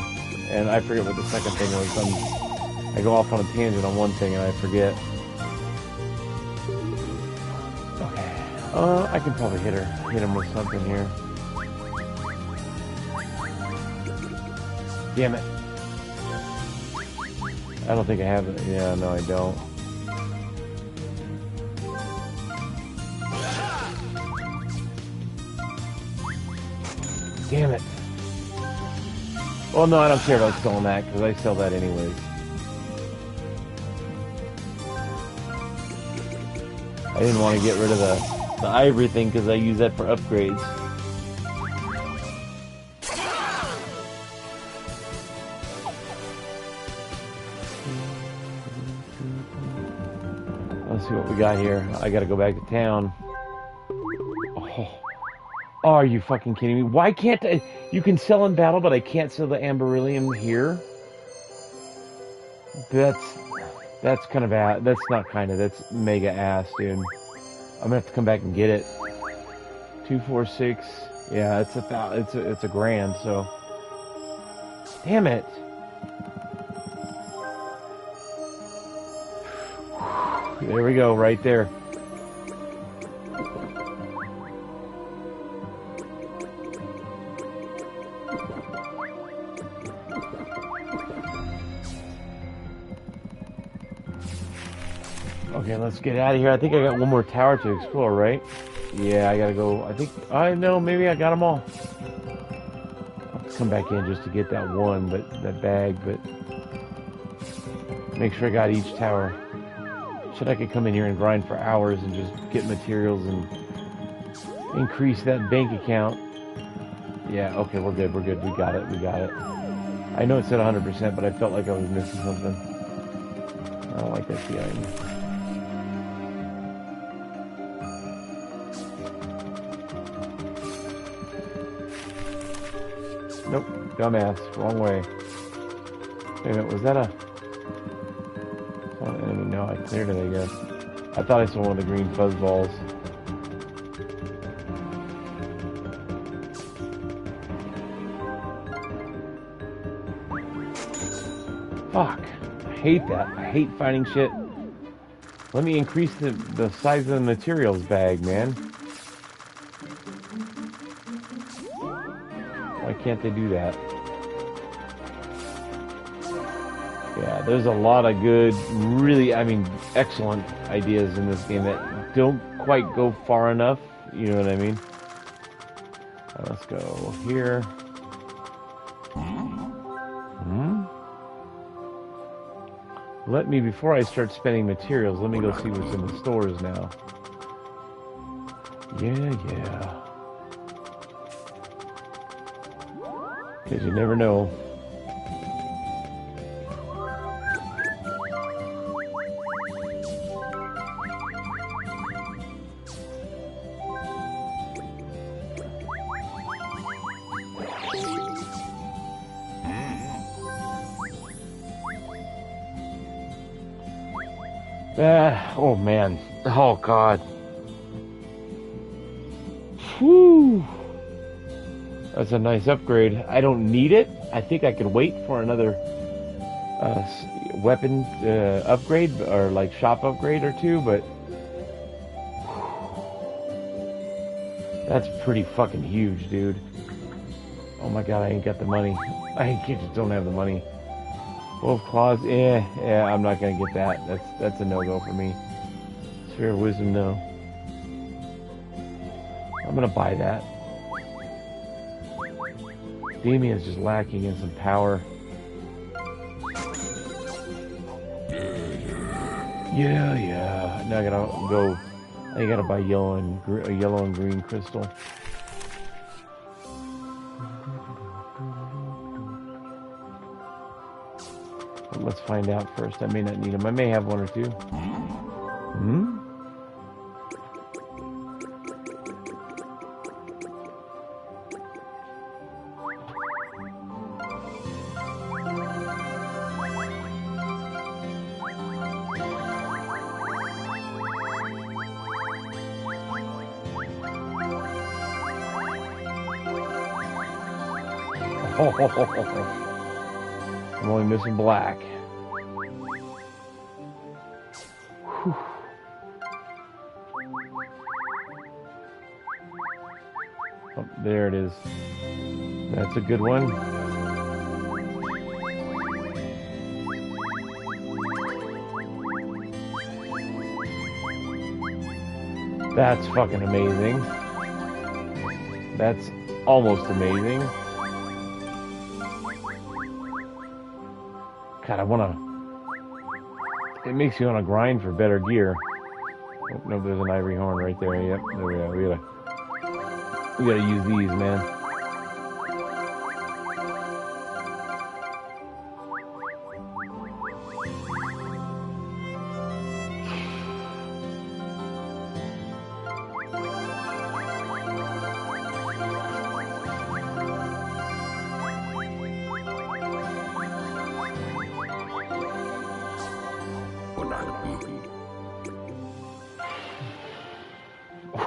And I forget what the second thing was. I go off on a tangent on one thing and I forget. I can probably hit him with something here. Damn it. I don't think I have it. Yeah, no, I don't. Damn it. Well, no, I don't care about selling that, because I sell that anyways. I didn't want to get rid of the ivory thing, because I use that for upgrades. Let's see what we got here. I gotta go back to town. Oh, are you fucking kidding me? Why can't I? You can sell in battle, but I can't sell the Amberyllium here? That's kind of ass. That's not kind of. That's mega ass, dude. I'm gonna have to come back and get it. 246. Yeah, it's a grand. So, damn it. There we go, right there. Okay, let's get out of here. I think I got one more tower to explore, right? Yeah, I gotta go. I think, I know, maybe I got them all. I'll have to come back in just to get that one, that bag, but make sure I got each tower. Should I could come in here and grind for hours and just get materials and increase that bank account. Yeah, okay, we're good, we got it. I know it said 100%, but I felt like I was missing something. I don't like that feeling. Nope, dumbass, wrong way. Wait a minute, was that a enemy? No, I cleared it, I guess. I thought I saw one of the green fuzz balls. Fuck. I hate that. I hate finding shit. Let me increase the size of the materials bag, man. Why can't they do that? Yeah, there's a lot of good, really, I mean, excellent ideas in this game that don't quite go far enough. You know what I mean? Let's go here. Let me, before I start spending materials, let me go see what's in the stores now. Yeah. Because you never know. Oh man. Oh god. Whew. That's a nice upgrade. I don't need it. I think I could wait for another weapon upgrade, or like shop upgrade or two, but that's pretty fucking huge, dude. Oh my god, I ain't got the money. I just don't have the money. Wolf claws, yeah, I'm not gonna get that. That's a no-go for me. Sphere of wisdom, no. I'm gonna buy that. Damien's just lacking in some power. Yeah. Now I gotta go. I gotta buy yellow and green crystal. But let's find out first. I may not need them. I may have one or two. I'm only missing black. Whew. Oh, there it is. That's a good one. That's fucking amazing. That's almost amazing. God, I wanna... It makes you wanna grind for better gear. Oh, no, there's an ivory horn right there. Yep, there we go. We gotta use these, man.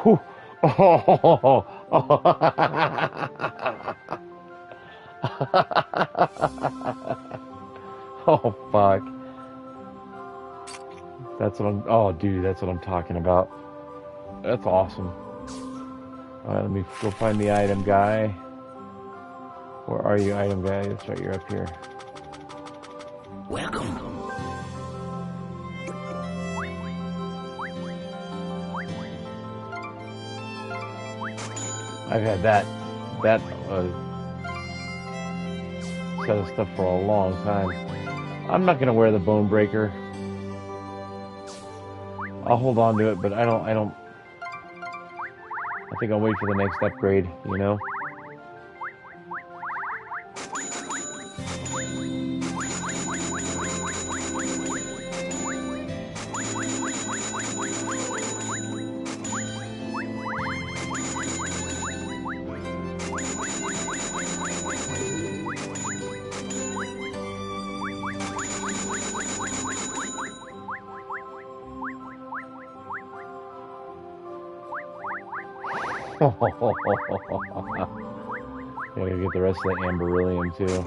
Oh, oh, oh, fuck. That's what I'm... Oh, dude, that's what I'm talking about. That's awesome. Alright, let me go find the item guy. Where are you, item guy? That's right, you're up here. Welcome. I've had that set of stuff for a long time. I'm not gonna wear the bone breaker. I'll hold on to it, but I think I'll wait for the next upgrade, you know? Gotta get the rest of the amberyllium too.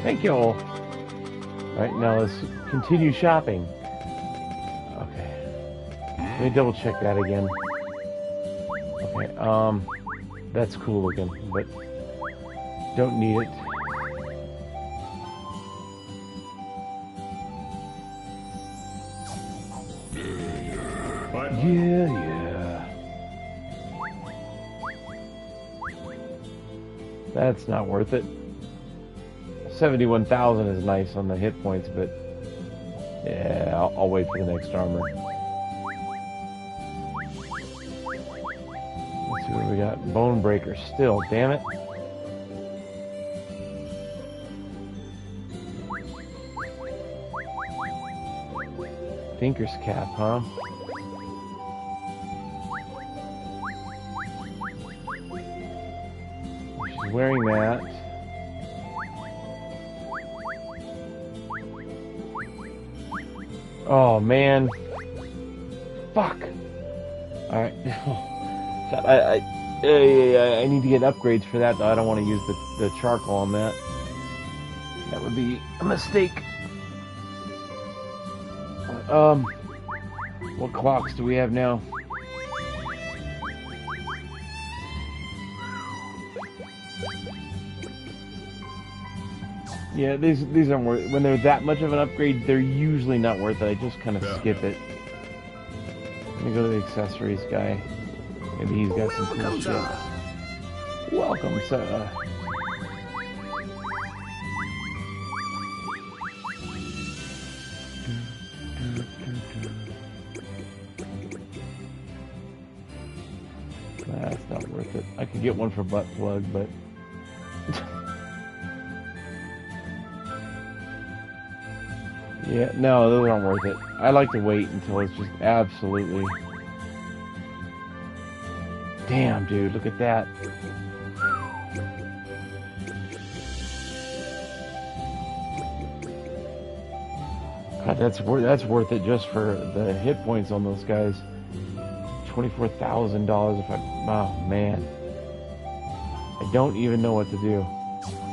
Thank you. All right, now let's continue shopping. Let me double check that again. Okay, that's cool looking, but don't need it. Yeah. That's not worth it. 71,000 is nice on the hit points, but yeah, I'll wait for the next armor. See what we got. Bone breaker still, damn it. Thinker's cap, huh? She's wearing that. Oh man. Fuck. Alright. I need to get upgrades for that, though. I don't want to use the charcoal on that. That would be a mistake. What clocks do we have now? Yeah, these aren't worth. When they're that much of an upgrade, they're usually not worth it. I just kind of skip it. Let me go to the accessories guy. Maybe he's got some cool shit. Welcome, sir. That's not worth it. I could get one for butt plug, but yeah, no, those aren't worth it. I like to wait until it's just absolutely. Damn, dude, look at that. God, that's worth it just for the hit points on those guys. $24,000 if I... Oh, man. I don't even know what to do.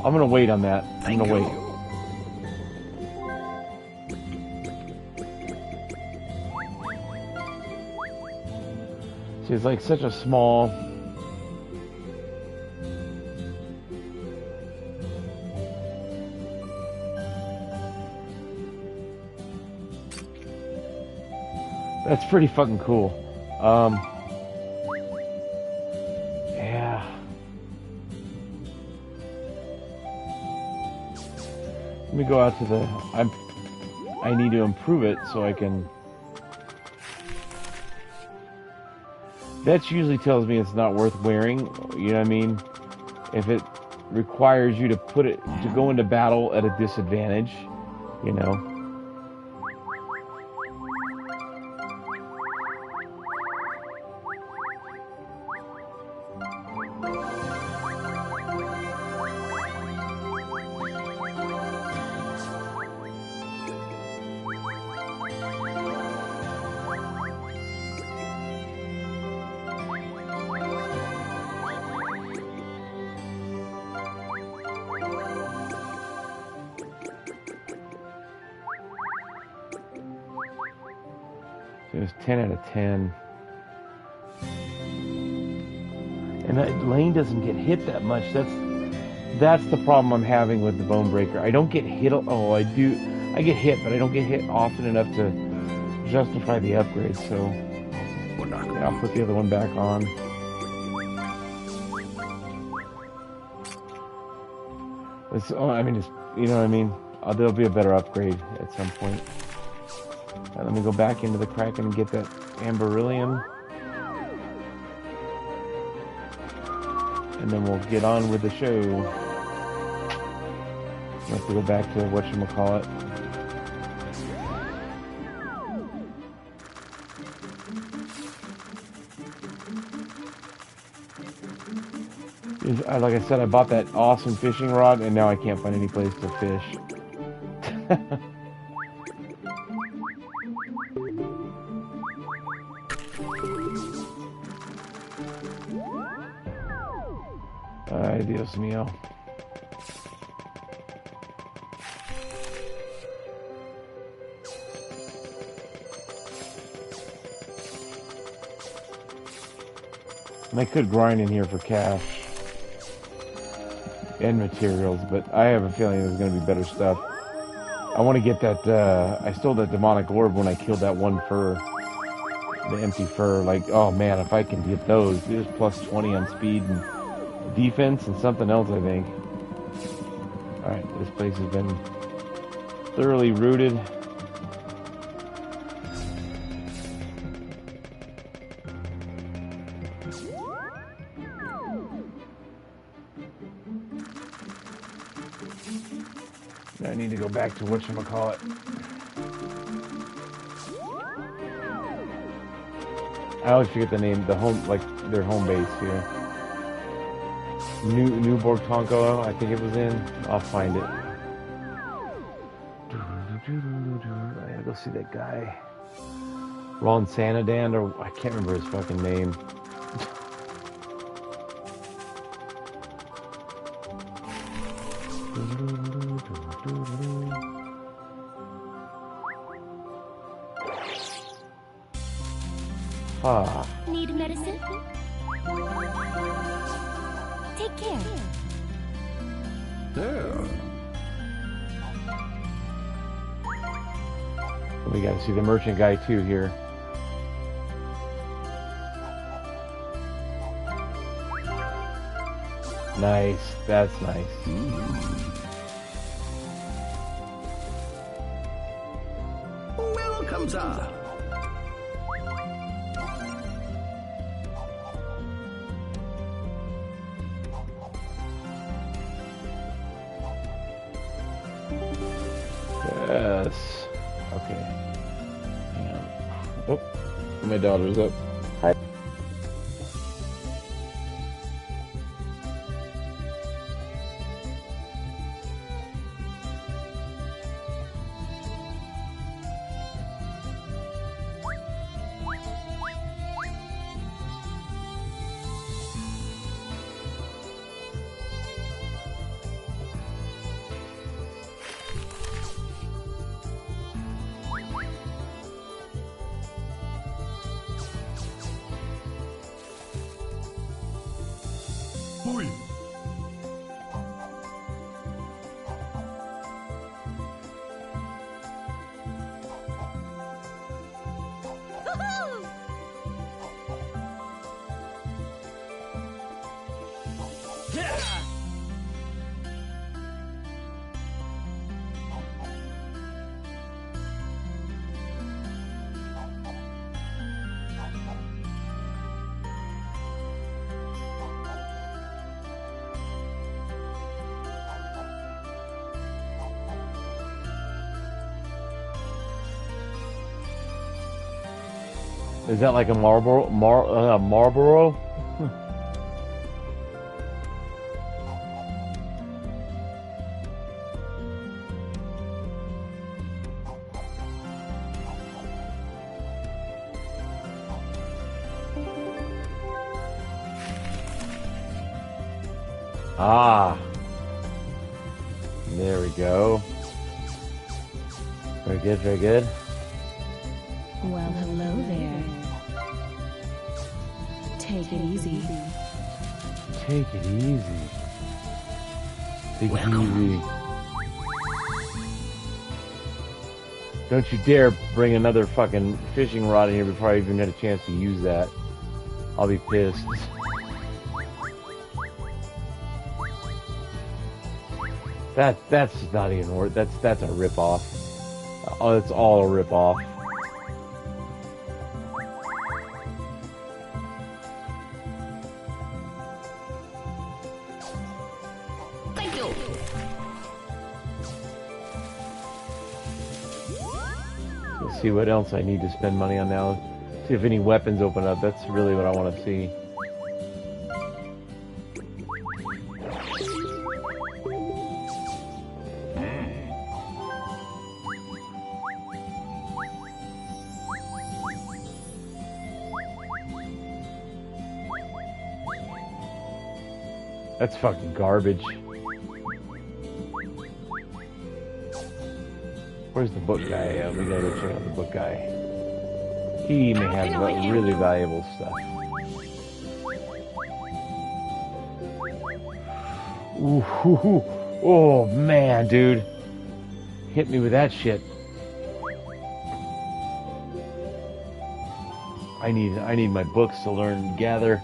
I'm gonna wait on that. I'm gonna wait. See, it's like such a small... That's pretty fucking cool. Yeah. Let me go out to the... I need to improve it so I can... That usually tells me it's not worth wearing, you know what I mean? If it requires you to put it, to go into battle at a disadvantage, you know? It was 10 out of 10. And that lane doesn't get hit that much. That's the problem I'm having with the Bone Breaker. I don't get hit. Oh, I do. I get hit, but I don't get hit often enough to justify the upgrade. So yeah, I'll put the other one back on. It's, I mean, it's, you know what I mean? There'll be a better upgrade at some point. Let me go back into the Kraken and get that Amberyllium. And then we'll get on with the show. I have to go back to whatchamacallit. Like I said, I bought that awesome fishing rod, and now I can't find any place to fish. Ay, Dios mío. And I could grind in here for cash and materials, but I have a feeling there's going to be better stuff. I want to get that, I stole that demonic orb when I killed that one fur, the empty fur. Like, oh man, if I can get those, there's plus 20 on speed and defense and something else, I think. Alright, this place has been thoroughly rooted. I need to go back to whatchamacallit. I always forget the name, the home, like their home base here. Newborg Tonko, I think it was in. I'll find it. I gotta go see that guy. Ron Sanadan, or I can't remember his fucking name. Ah. Need medicine? Take care. There. We gotta see the merchant guy too here. Nice, that's nice. Welcome, sir. Yes. Okay. Hang on. Oh, my daughter's up. Hi. Is that like a Marlboro? Ah, there we go. Very good, very good. Well, hello there. Take it easy. Take it easy. Take it easy. Don't you dare bring another fucking fishing rod in here before I even get a chance to use that. I'll be pissed. That's not even worth. That's a rip off. Oh, it's all a rip off. Thank you. Let's see what else I need to spend money on now. See if any weapons open up. That's really what I want to see. That's fucking garbage. Where's the book guy? We gotta go check out the book guy. He may have really valuable stuff. Ooh, oh man, dude. Hit me with that shit. I need my books to learn, gather.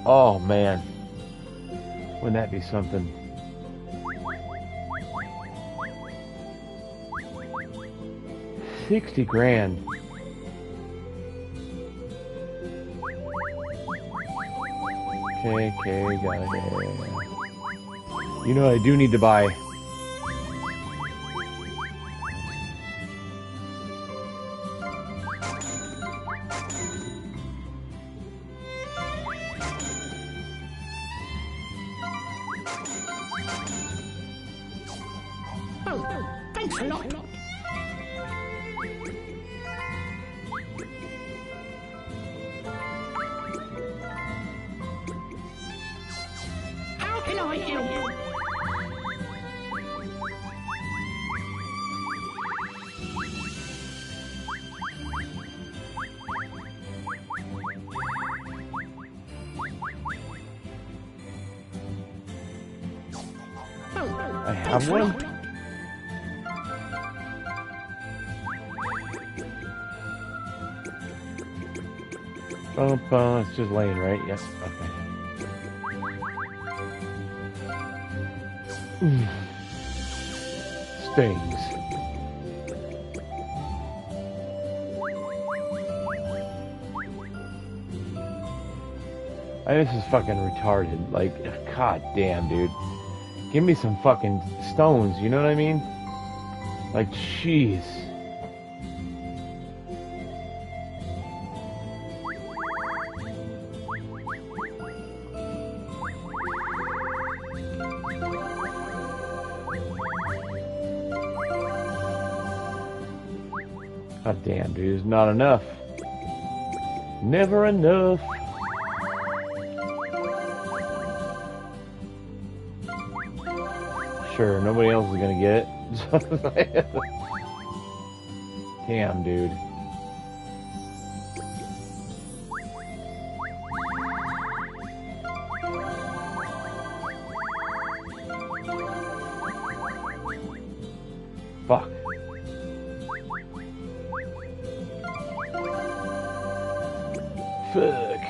Oh man. Wouldn't that be something? $60 grand. Okay, got it. You know what I do need to buy? Oh, thanks a lot. How can I help you? I have one? It's just laying, right? Yes. Okay. Stings. This is fucking retarded. Like, god damn, dude. Give me some fucking stones, you know what I mean? Like, jeez. God damn, dude, it's not enough. Never enough. Sure, nobody else is gonna get it. Damn, dude. Fuck. Fuck.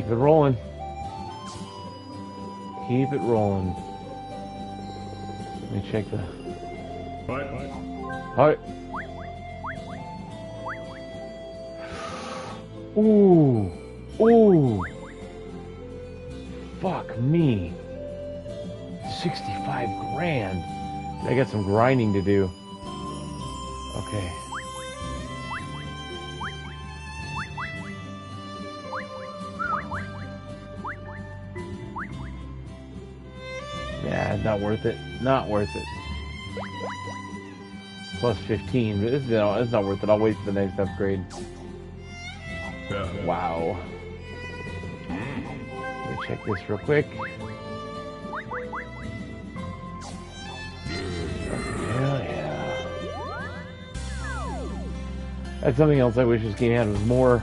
Keep it rolling. Keep it rolling. Let me check the... Alright. Ooh. Ooh. Fuck me. 65 grand. I got some grinding to do. Okay. Yeah, not worth it. Not worth it. Plus 15. But it's not worth it. I'll wait for the next upgrade. Wow. Let me check this real quick. Hell yeah. That's something else I wish this game had, was more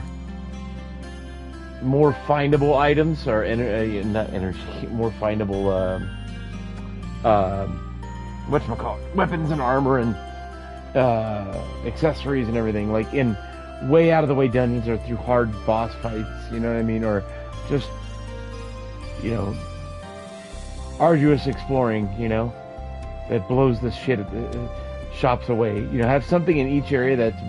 findable items, or not energy, more findable whatchamacallit, weapons and armor and accessories and everything, like in way out of the way dungeons or through hard boss fights, you know what I mean, or just, you know, arduous exploring, you know, that blows the shit shops away. You know, have something in each area that's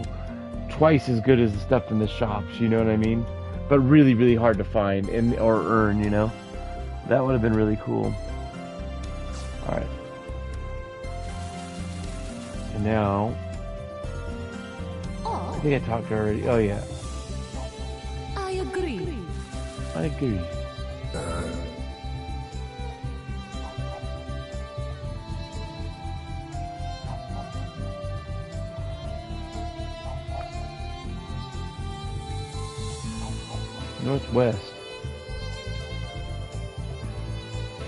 twice as good as the stuff in the shops, you know what I mean, but really, really hard to find and or earn, you know. That would have been really cool. Alright. And now, I think I talked already. Oh yeah. I agree. I agree. Northwest.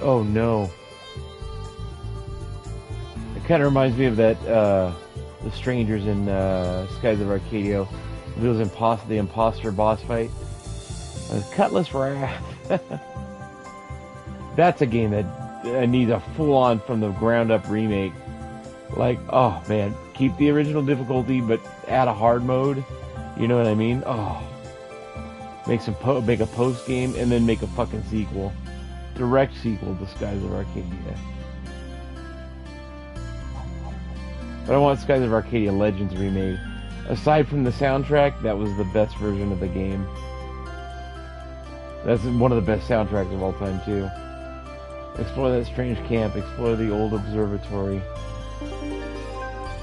Oh no. It kind of reminds me of that, the strangers in Skies of Arcadia. It was the imposter boss fight. Cutlass Wrath. That's a game that needs a full-on from the ground up remake. Like, oh man, keep the original difficulty, but add a hard mode. You know what I mean? Oh, make a post game and then make a fucking sequel, direct sequel to Skies of Arcadia. But I want Skies of Arcadia Legends remade. Aside from the soundtrack, that was the best version of the game. That's one of the best soundtracks of all time, too. Explore that strange camp. Explore the old observatory.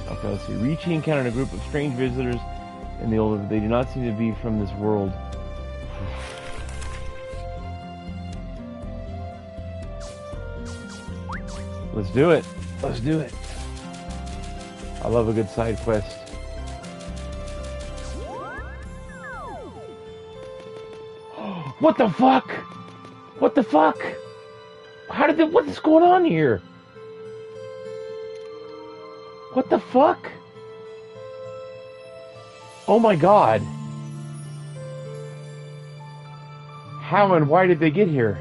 Okay, let's see. Ricci encountered a group of strange visitors in the old... They do not seem to be from this world. Let's do it. Let's do it. I love a good side quest. What the fuck? What the fuck? What is going on here? What the fuck? Oh my god. How and why did they get here?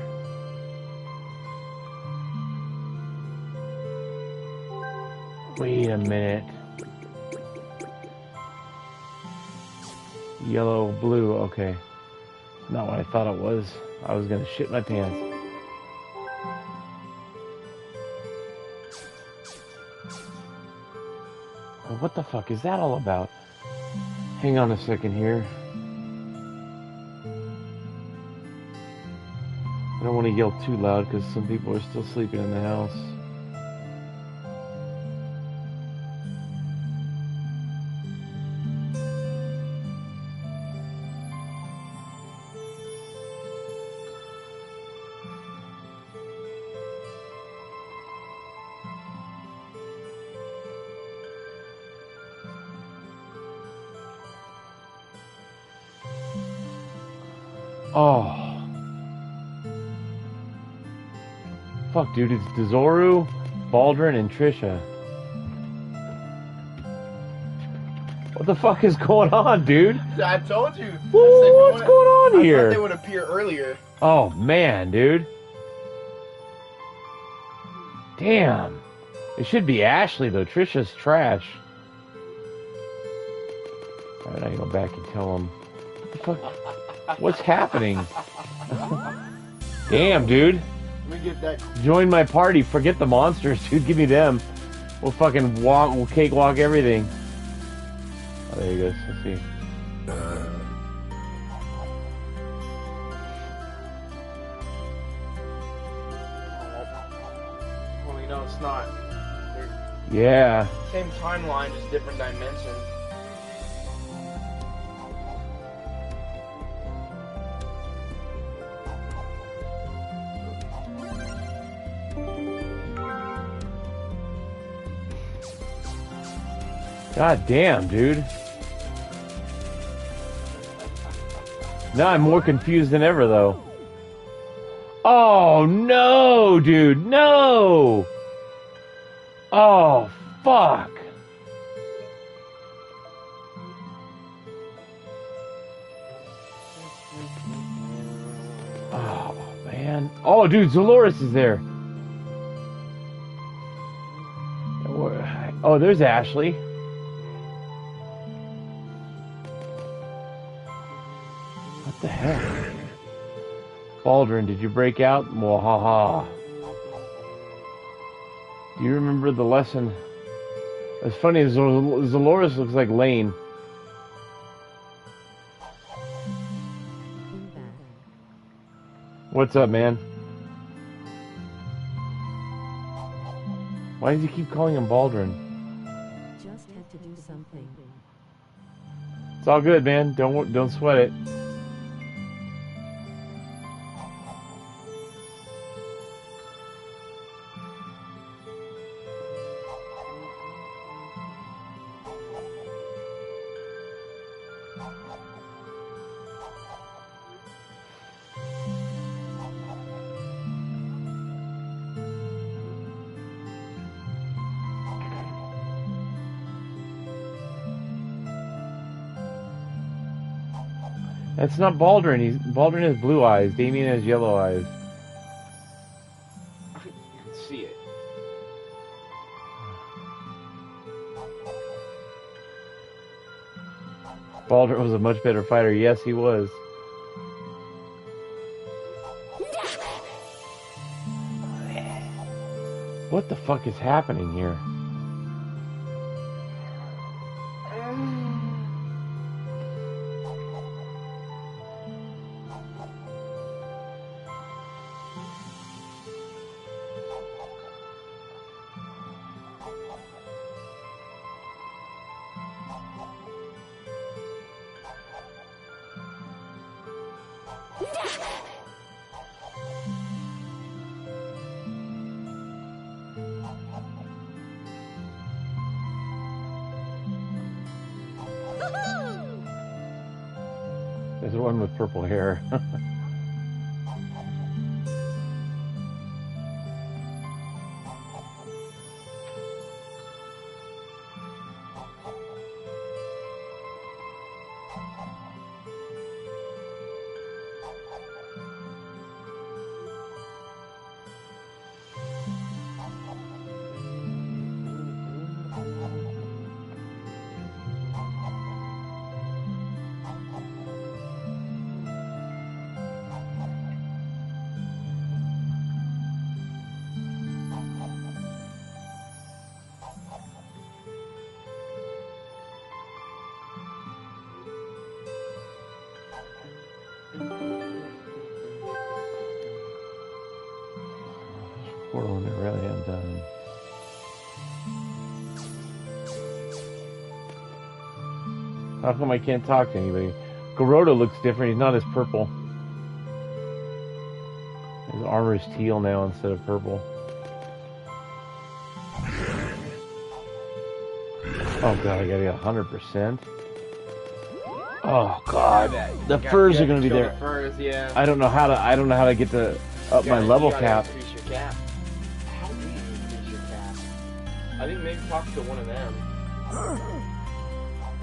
Wait a minute. Yellow, blue, okay. Not what I thought it was. I was gonna shit my pants. What the fuck is that all about? Hang on a second here. I don't want to yell too loud because some people are still sleeping in the house. Oh. Fuck, dude, it's Dezoru, Baldrin, and Trisha. What the fuck is going on, dude? I told you. What's going on here? I thought they would appear earlier. Oh, man, dude. Damn. It should be Ashley, though. Trisha's trash. Alright, I go back and tell him. What the fuck? What's happening? Damn, dude. Let me get that. Join my party. Forget the monsters, dude. Give me them. We'll fucking walk. We'll cakewalk everything. Oh, there he goes. Let's see. Well, you know, it's not. They're Yeah. same timeline, just different dimension. God damn, dude. Now I'm more confused than ever, though. Oh, no, dude. No. Oh, fuck. Oh, man. Oh, dude, Zoloris is there. Oh, there's Ashley. What the hell? Baldwin, did you break out? Mwahaha. Do you remember the lesson? It's funny, Zoloris looks like Lane. What's up, man? Why does he keep calling him Baldwin? Just had to do something. It's all good, man. Don't sweat it. That's not Baldwin. Baldwin has blue eyes. Damien has yellow eyes. You can see it. Baldwin was a much better fighter. Yes, he was. What the fuck is happening here? There's one with purple hair. Portal and I really am done. How come I can't talk to anybody? Garoto looks different. He's not as purple. His armor is teal now instead of purple. Oh god, I gotta get 100%. Oh god, the furs are gonna be there. The furs, yeah. I don't know how to get to up my level You gotta cap. Increase your cap. How do you increase your cap? I think maybe talk to one of them.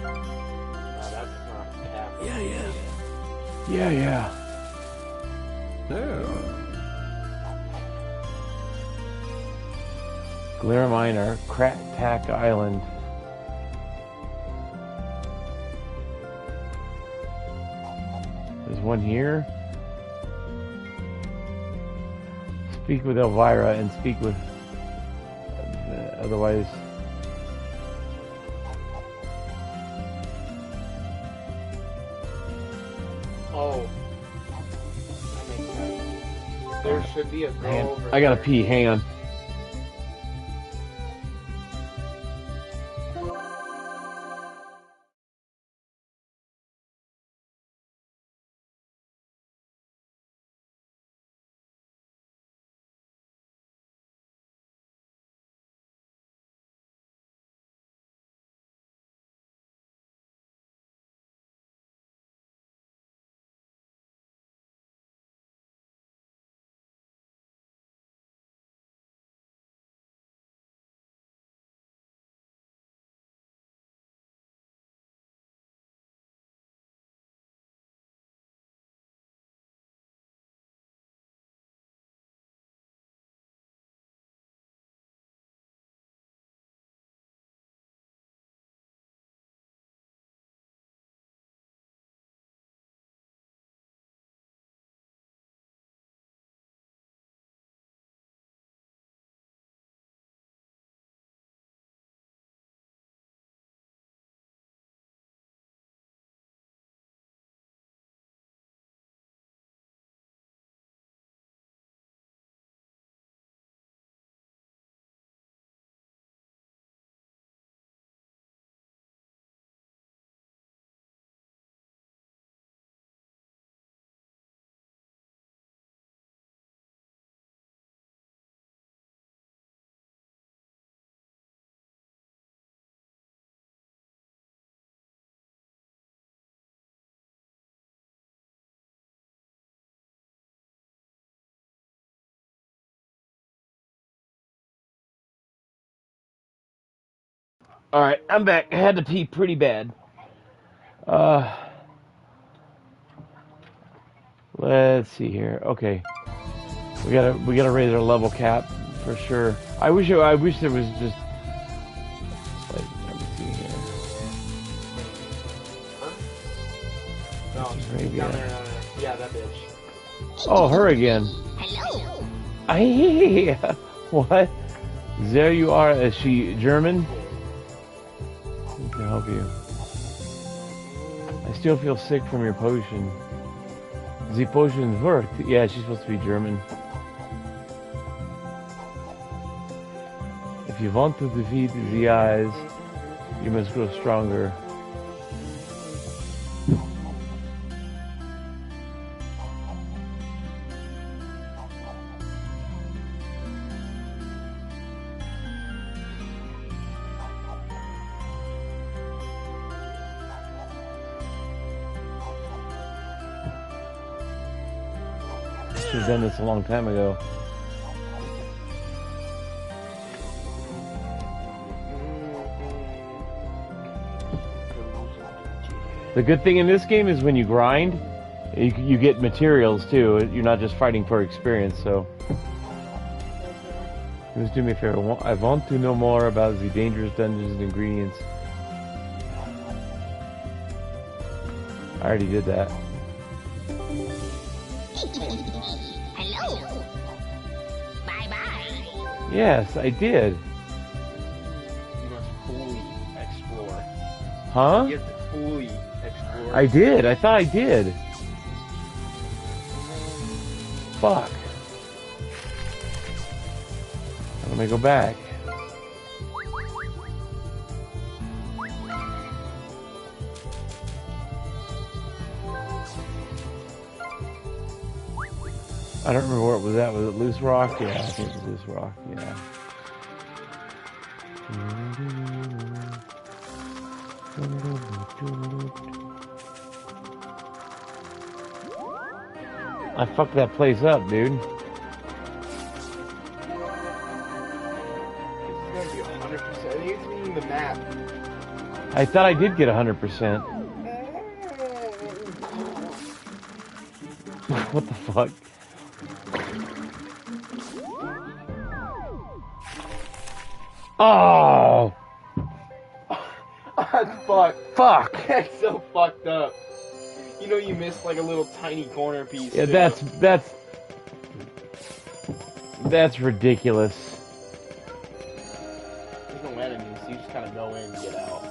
No, that's not cap. Yeah. Glare Minor, Crack Tack Island. There's one here. Speak with Elvira and speak with... otherwise... Oh. That makes sense. There should be a girl over I gotta there. pee, hang on. Alright, I'm back. I had to pee pretty bad. Let's see here. Okay. We gotta raise our level cap for sure. I wish there was just like, let me see here. Huh? No, she's Arabia. down there. Yeah, that bitch. Oh, her again. Hello. Hey, what? There you are. Is she German? Who can help you? I still feel sick from your potion. The potion worked. Yeah, she's supposed to be German. If you want to defeat the eyes, you must grow stronger. Should have done this a long time ago. The good thing in this game is when you grind, you get materials too. You're not just fighting for experience, so. Just do me a favor. I want to know more about the dangerous dungeons and ingredients. I already did that. Hello. Bye-bye. Yes, I did. You must fully explore. Huh? You have to fully explore. I did. I thought I did. Fuck. Let me go back. I don't remember where it was at. Was it Loose Rock? Yeah, I think it was Loose Rock. Yeah. I fucked that place up, dude. This is gonna be 100%. I think it's reading the map. I thought I did get 100%. What the fuck? Oh! That's fucked. Fuck! That's so fucked up. You know you missed like a little tiny corner piece. Yeah, too. that's ridiculous. There's no enemies, so you just kind of go in and get out.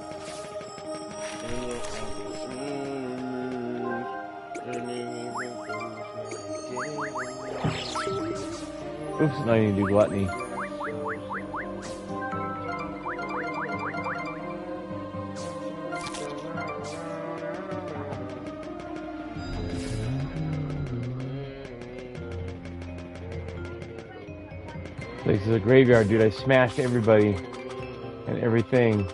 Oops, now I need to do gluttony. This is a graveyard, dude. I smashed everybody and everything.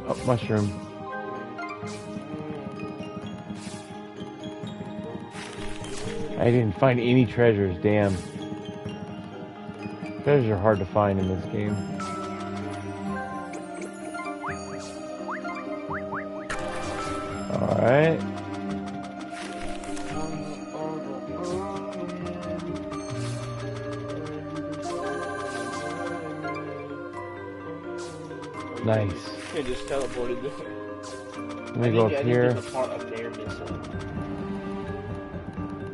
Oh, mushroom. I didn't find any treasures, damn. Treasures are hard to find in this game. Alright. Nice. I just teleported there. Let me go up here. There's a part up there missing.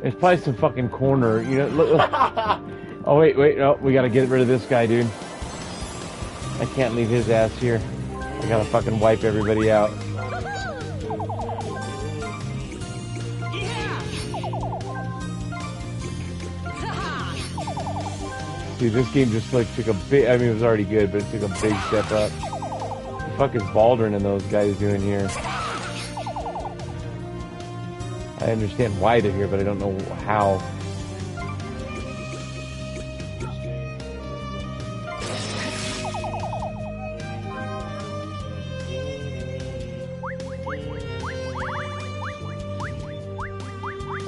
There's probably some fucking corner, you know. Look. Oh wait, no, we gotta get rid of this guy, dude. I can't leave his ass here. I gotta fucking wipe everybody out. Dude, this game just like took a big. I mean, it was already good, but it took a big step up. What the fuck is Baldwin and those guys doing here? I understand why they're here, but I don't know how.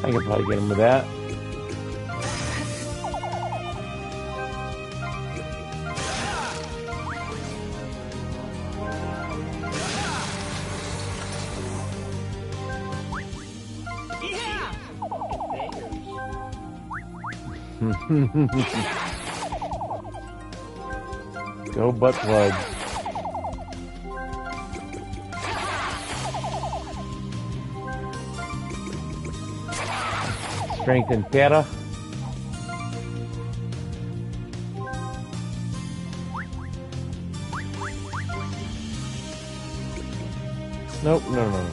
I could probably get him with that. Go butt plugs. Strength and Terra. Nope, no.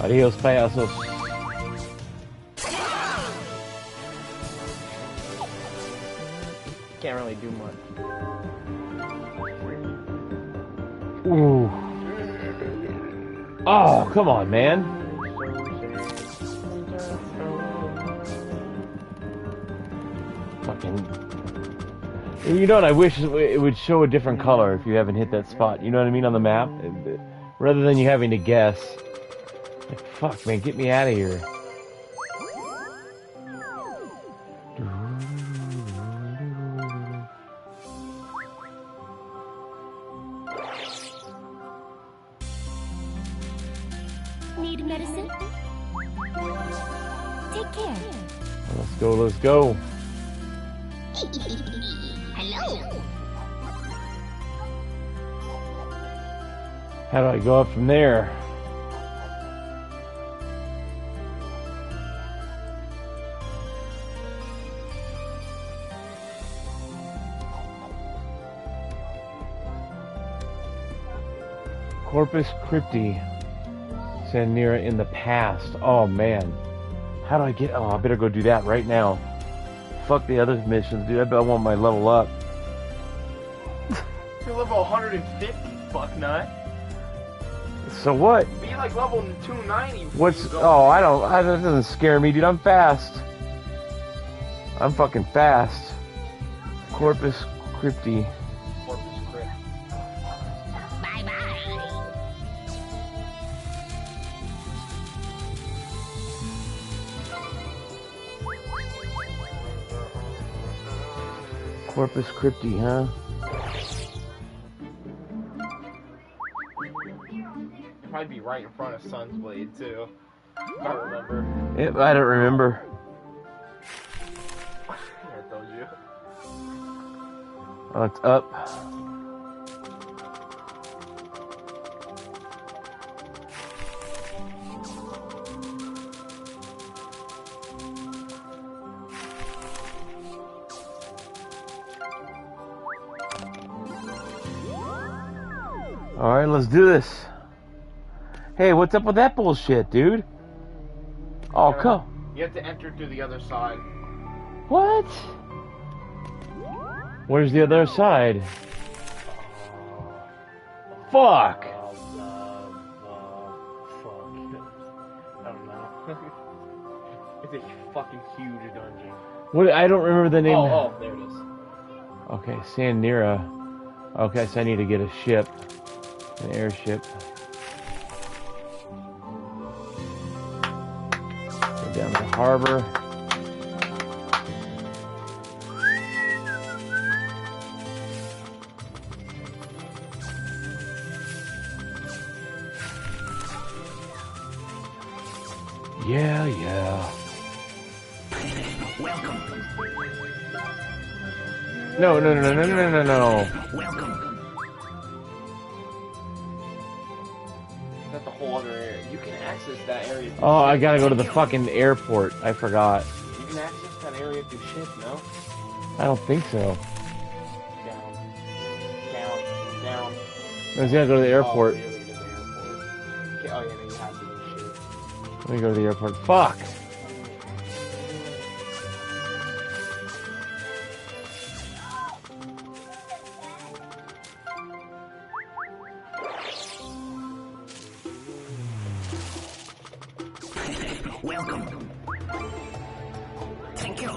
Adios, payasos. Can't really do much. Ooh. Oh, come on, man. Fucking. You know what? I wish it would show a different color if you haven't hit that spot. You know what I mean on the map, rather than you having to guess. Like, fuck, man, get me out of here. Need medicine? Take care. Let's go. Hello. How do I go up from there? Corpus Crypti. Sanira in the past. Oh man. How do I get... Oh, I better go do that right now. Fuck the other missions, dude. I bet I want my level up. You're level 150, fucknut. So what? Be like level 290. What's... Oh, I don't... That doesn't scare me, dude. I'm fast. I'm fucking fast. Corpus Crypti. Corpus Crypt. Bye-bye. Corpus Crypti, huh? Probably be right in front of Sun's Blade, too. I don't remember. I don't remember. I told you. Oh, it's up. Alright, let's do this. Hey, what's up with that bullshit, dude? Oh, come. You have to enter through the other side. What? Where's the other side? Fuck! Fuck. I don't know. It's a fucking huge dungeon. What? I don't remember the name. Oh, there it is. Okay, Sandira. Okay, so I need to get a ship. An airship. Go down to the harbor. Yeah, yeah. Welcome. No. Welcome. That's the whole other area. You can access that area. Through Oh, I ship. gotta go to the fucking airport. I forgot. You can access that area through ship, no? I don't think so. Down. I was gonna go to the airport. Oh, yeah, we can go to the airport. Okay, oh, yeah, no, you have to do shit. Let me go to the airport. Fuck! Welcome. Thank you.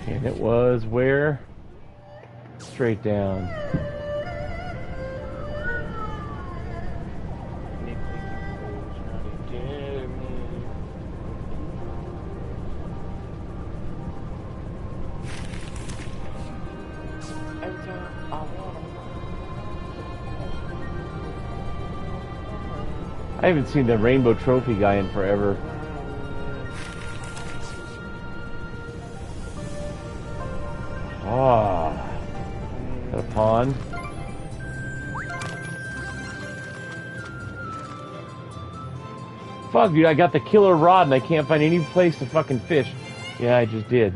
And it was where? Straight down. I haven't seen the rainbow trophy guy in forever. Ah, got a pond. Fuck, dude, I got the killer rod and I can't find any place to fucking fish. Yeah, I just did.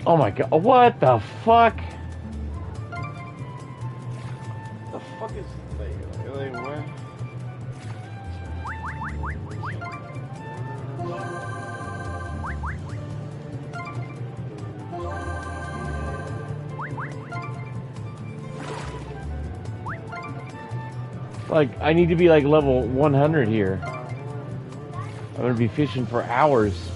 Oh my god, what the fuck? The fuck is like where? Like, I need to be like level 100 here. I'm gonna be fishing for hours.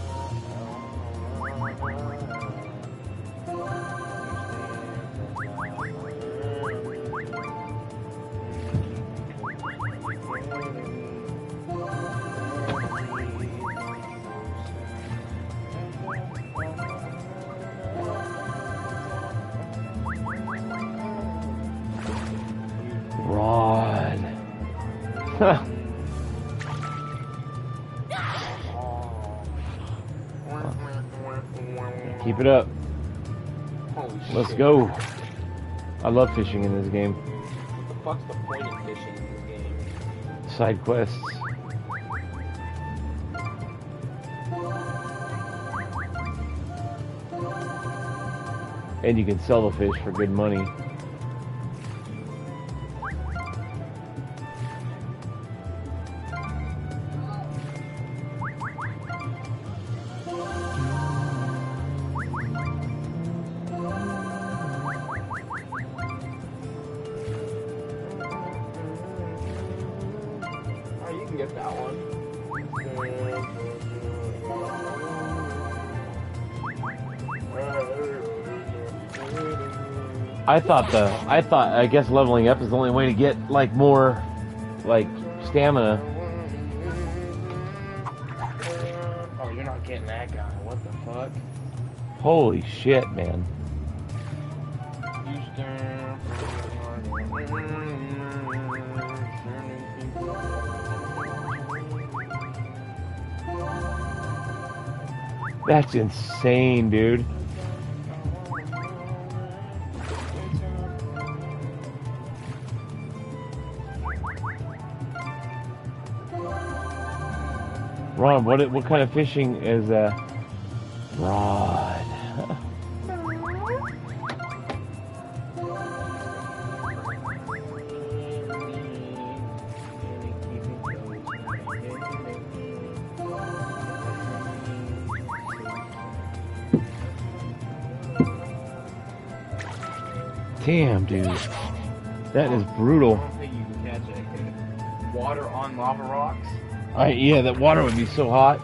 Rod. Keep it up. Holy Let's shit. go. I love fishing in this game. What the fuck's the point of fishing in this game? Side quests. And you can sell the fish for good money. can get that one. I guess leveling up is the only way to get like more like stamina. Oh, you're not getting that guy. What the fuck? Holy shit, man. That's insane, dude. Ron, what kind of fishing is rod? Damn, dude. That is brutal. I don't think you can catch it. Water on lava rocks? Yeah, that water would be so hot.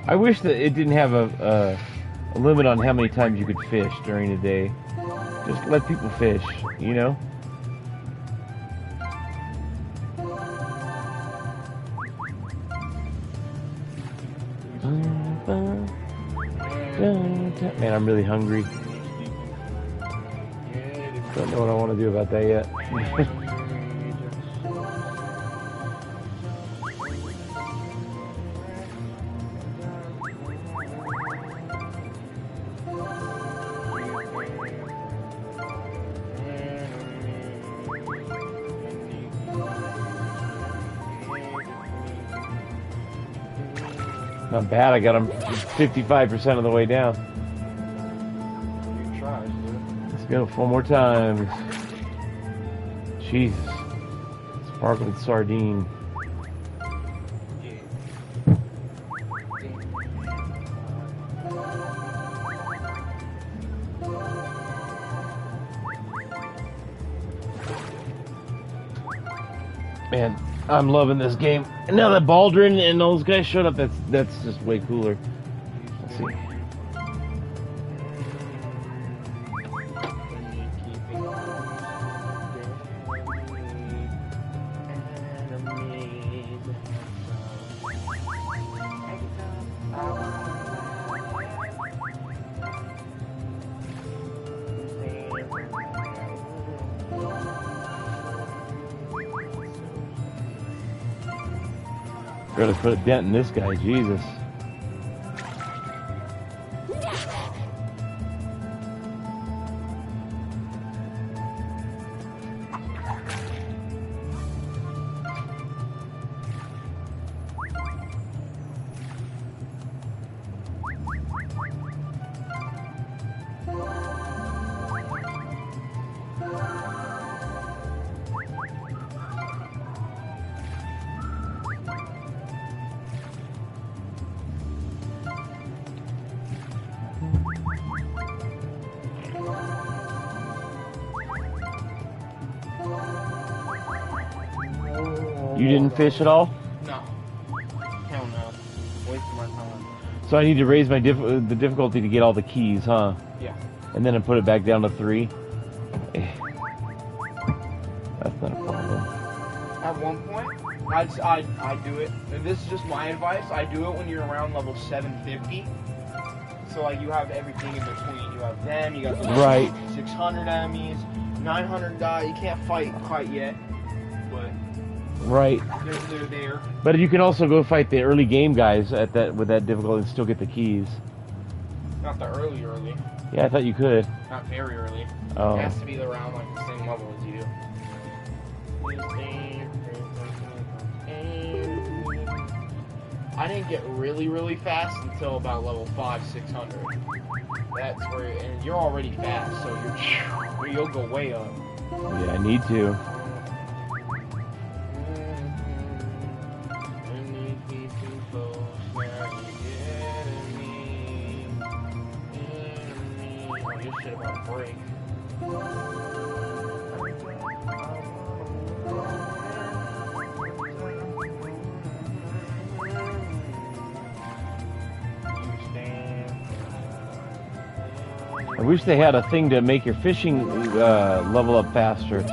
I wish that it didn't have a limit on how many times you could fish during the day. Just let people fish, you know? Man, I'm really hungry. Don't know what I want to do about that yet. Not bad, I got him 55% of the way down. Let's go 4 more times. Jesus. Sparkled sardine. Man, I'm loving this game. And now that Baldwin and those guys showed up, that's just way cooler. Let's see. Gotta put a dent in this guy, Jesus. You didn't fish at all? No. Hell no. Wasting my time. So I need to raise my the difficulty to get all the keys, huh? Yeah. And then I put it back down to 3? That's not a problem. At one point, I do it, and this is just my advice, I do it when you're around level 750. So like you have everything in between. You have them, you got the Right. 600 enemies, 900 die. You can't fight quite yet, but Right. they're there. But you can also go fight the early game guys at that with that difficulty and still get the keys. Not the early. Yeah, I thought you could. Not very early. Oh. It has to be around like the same level as you. I didn't get really fast until about level 500-600. That's where, and you're already fast, so you'll go way up. Yeah, I need to. Oh, your shit about to break. I wish they had a thing to make your fishing level up faster.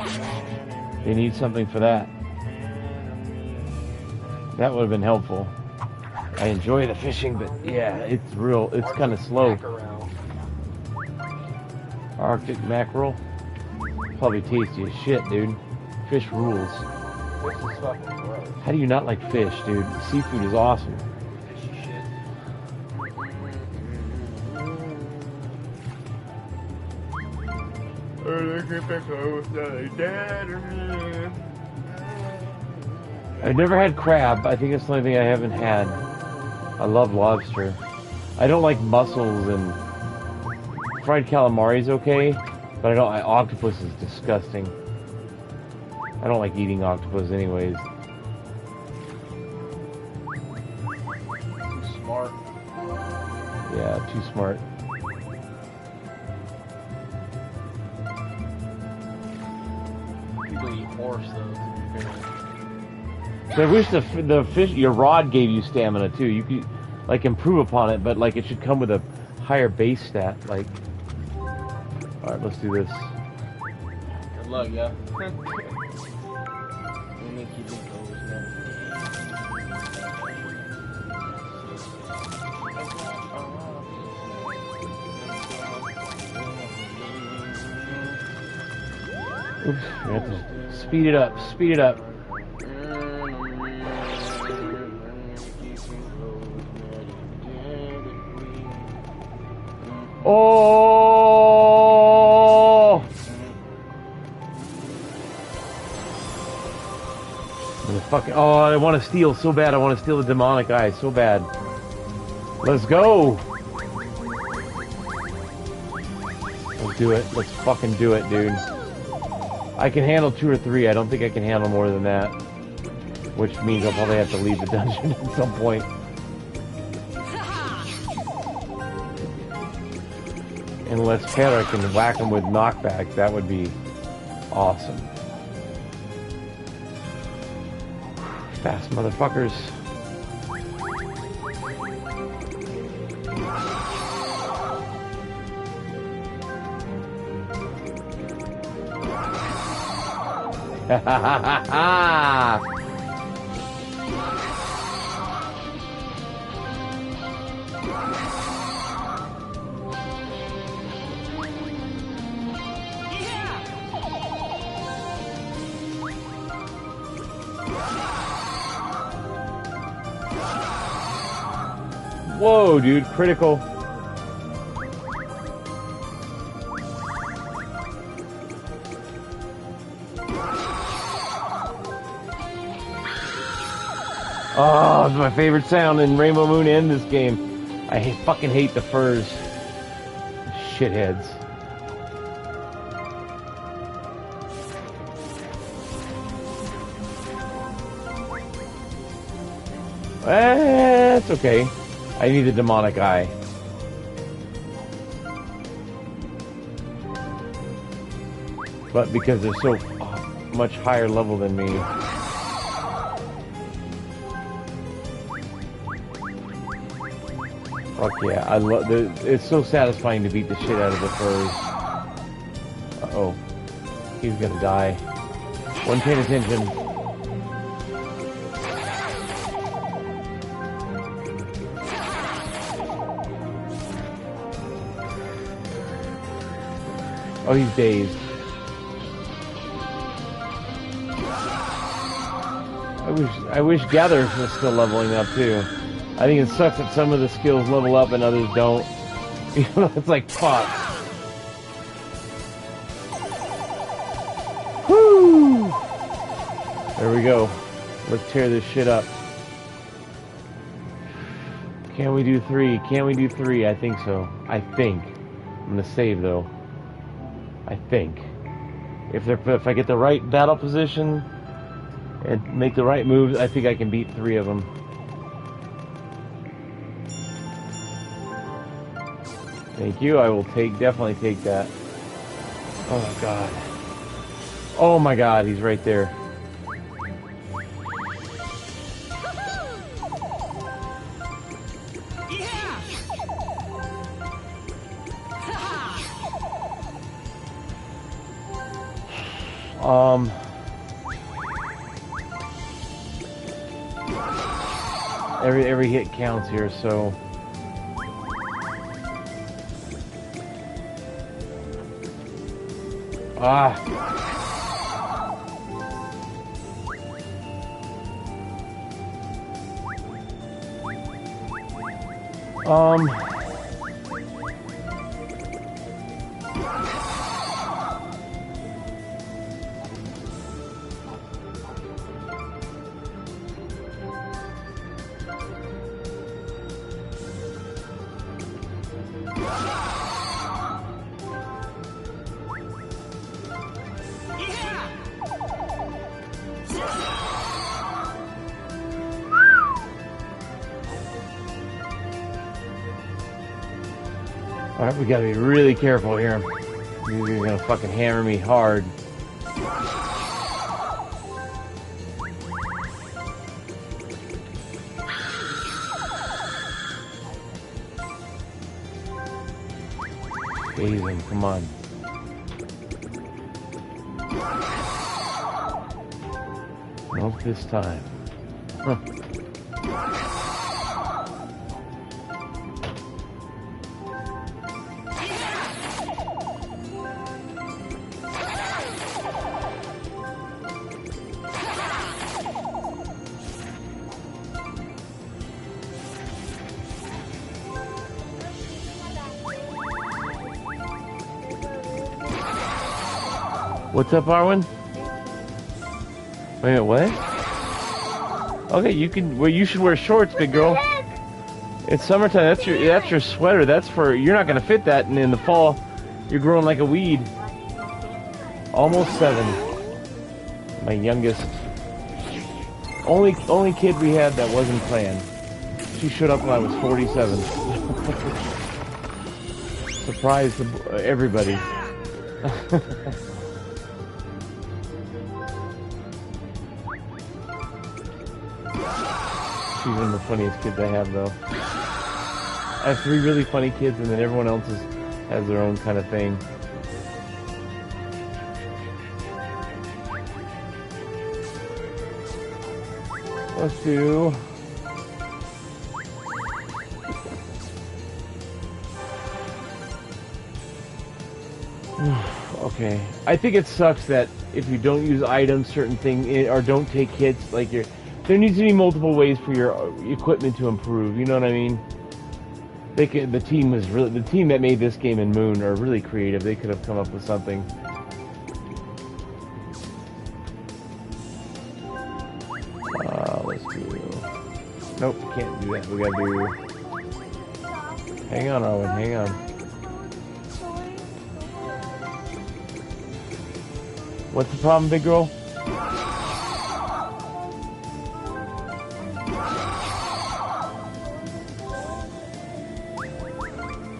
They need something for that. That would have been helpful. I enjoy the fishing, but yeah, it's kind of slow. Arctic mackerel. Probably tasty as shit, dude. Fish rules. This is fucking gross. How do you not like fish, dude? Seafood is awesome. Fishy shit. I've never had crab. I think it's the only thing I haven't had. I love lobster. I don't like mussels, and fried calamari is okay, but octopus is disgusting. I don't like eating octopus anyways. Too smart. Yeah, too smart. People eat horse though. So I wish the fish, your rod gave you stamina too. You could like improve upon it, but like it should come with a higher base stat. Like, all right, let's do this. Good luck, yeah. Let me keep it close, man. Oops, we have to speed it up. Speed it up. Oh! Fucking, oh, I want to steal so bad. I want to steal the demonic eye so bad. Let's go! Let's do it. Let's fucking do it, dude. I can handle 2 or 3. I don't think I can handle more than that. Which means I'll probably have to leave the dungeon at some point. Unless Taylor can whack him with knockback, that would be awesome. Fast motherfuckers. Ha ha ha ha ha! Whoa, dude, critical. Oh, it's my favorite sound in Rainbow Moon and this game. I fucking hate the furs. Shitheads. It's okay. I need a demonic eye. But because they're so much higher level than me. Fuck yeah, I love. It's so satisfying to beat the shit out of the furs. Uh-oh. He's gonna die. Wasn't paying attention. Oh, he's dazed. I wish Gather was still leveling up too. I think it sucks that some of the skills level up and others don't. You know, it's like fuck. Woo! There we go. Let's tear this shit up. Can we do 3? Can we do 3? I think so. I think. I'm gonna save though. I think. If I get the right battle position and make the right moves, I think I can beat 3 of them. Thank you. I will definitely take that. Oh my god. Oh my god, he's right there. Every hit counts here, so alright, we gotta be really careful here. You're gonna fucking hammer me hard. Phasing, come on. Not this time. Huh. What's up, Arwen? Wait a minute, what? Okay, you can. Well, you should wear shorts, big girl. It's summertime. That's your sweater. That's for. You're not gonna fit that, and in the fall, you're growing like a weed. Almost 7. My youngest. Only kid we had that wasn't planned. She showed up when I was 47. Surprised everybody. She's one of the funniest kids I have, though. I have 3 really funny kids, and then everyone else has their own kind of thing. Let's do... Okay. I think it sucks that if you don't use items, certain things, or don't take hits, like there needs to be multiple ways for your equipment to improve. You know what I mean? The team that made this game in Moon are really creative. They could have come up with something. Let's do. Nope, can't do that. We gotta do. Hang on, Owen. Hang on. What's the problem, big girl?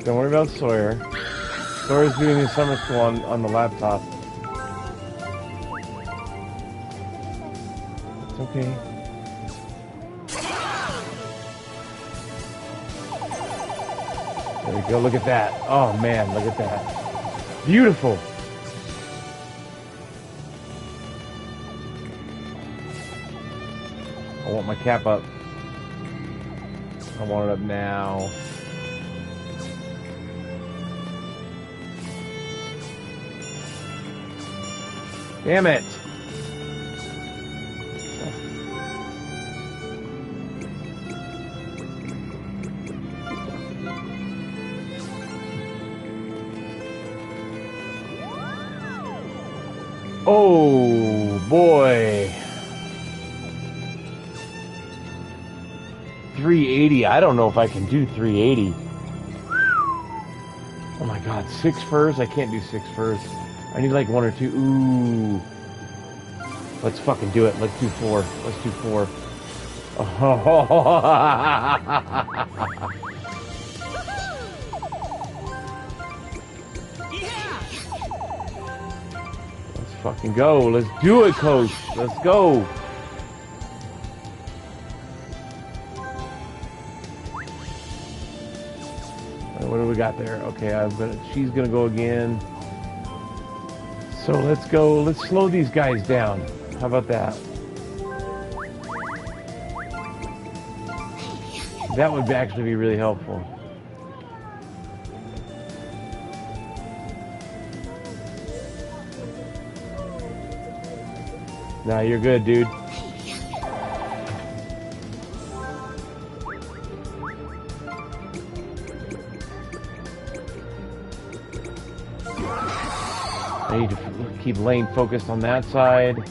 Don't worry about Sawyer. Sawyer's doing his summer school on the laptop. It's okay. There we go. Look at that. Oh man, look at that. Beautiful. I want my cap up. I want it up now. Damn it! Oh boy. 380. I don't know if I can do 380. Oh my god, 6 furs? I can't do 6 furs. I need like 1 or 2. Ooh. Let's fucking do it. Let's do 4. Let's do 4. Oh. Let's fucking go. Let's do it, coach. Let's go. What do we got there? Okay, she's gonna go again. So let's go. Let's slow these guys down. How about that? That would actually be really helpful. Nah, you're good, dude. I need to keep lane focused on that side.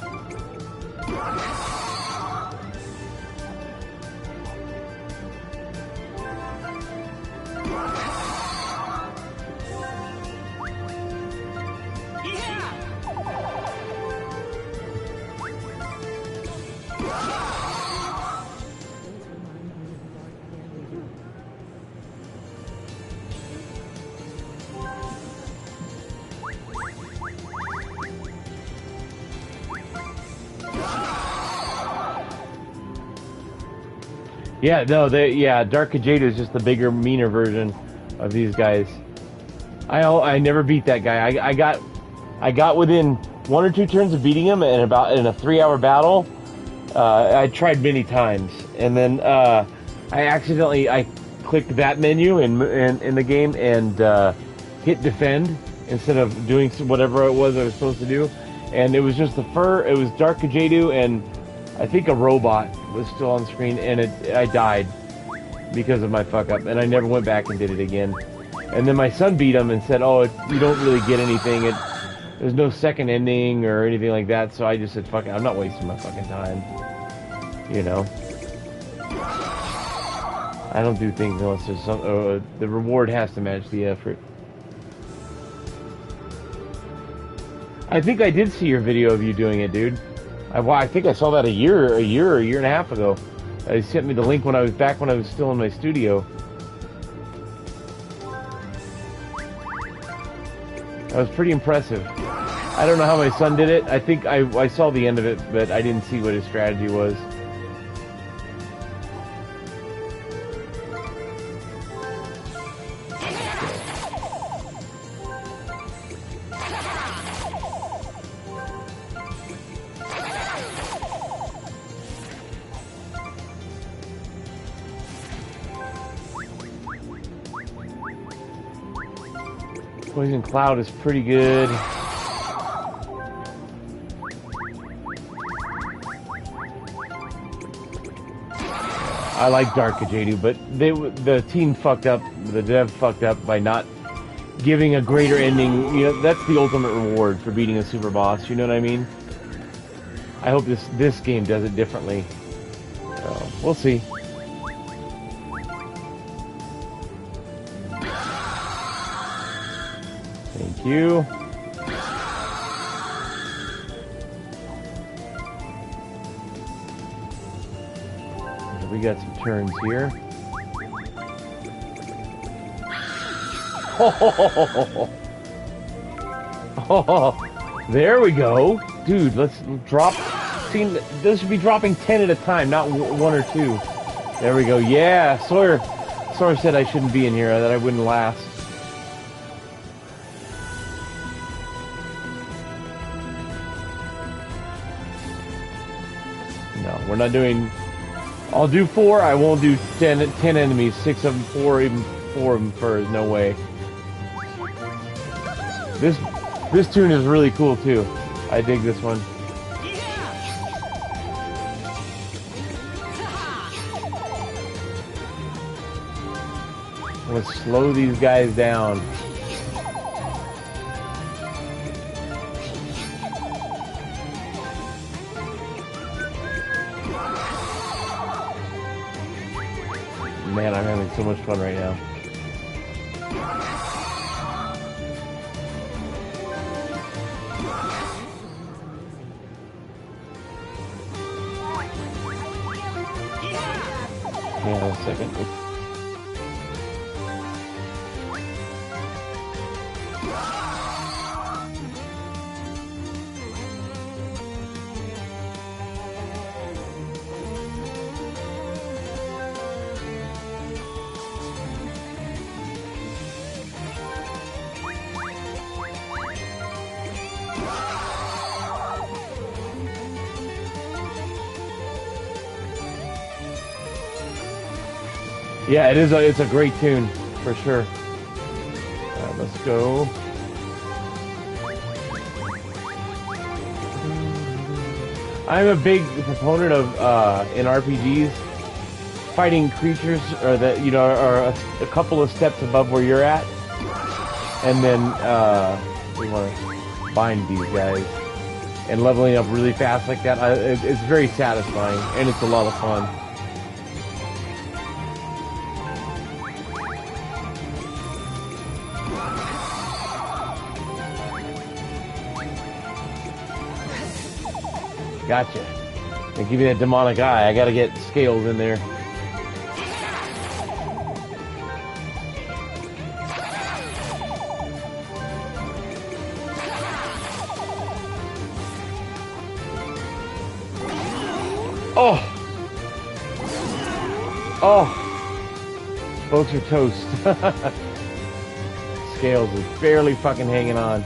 Yeah, no, Dark Kajadu is just the bigger, meaner version of these guys. I never beat that guy. I got within 1 or 2 turns of beating him in a 3-hour battle. I tried many times, and then I clicked that menu in the game and hit defend instead of doing whatever it was I was supposed to do, and it was just it was Dark Kajadu and I think a robot was still on screen, and I died because of my fuck up, and I never went back and did it again. And then my son beat him and said, "Oh, you don't really get anything. There's no second ending or anything like that." So I just said, "Fuck it, I'm not wasting my fucking time." You know, I don't do things unless there's some. The reward has to match the effort. I think I did see your video of you doing it, dude. I think I saw that a year and a half ago. They sent me the link when I was still in my studio. That was pretty impressive. I don't know how my son did it. I think I saw the end of it, but I didn't see what his strategy was. Poison Cloud is pretty good. I like Dark Kajadu, but the team fucked up, the dev fucked up by not giving a greater ending. You know, that's the ultimate reward for beating a super boss, you know what I mean? I hope this game does it differently. So, we'll see. Thank you. We got some turns here. Oh, there we go. Dude, let's drop. See, this should be dropping 10 at a time, not 1 or 2. There we go. Yeah, Sawyer said I shouldn't be in here, that I wouldn't last. No, we're not doing... I'll do 4, I won't do 10 enemies, 6 of them, 4, even 4 of them furs, no way. This tune is really cool too. I dig this one. Let's slow these guys down. Man, I'm having so much fun right now. Hang on a second. Yeah, it's a great tune for sure. All right, let's go. I'm a big proponent of in RPGs fighting creatures or that are a couple of steps above where you're at, and then we want to bind these guys and leveling up really fast like that. It's very satisfying and it's a lot of fun. Gotcha. And give me that demonic eye. I gotta get scales in there. Oh! Oh! Folks are toast. Scales is barely fucking hanging on.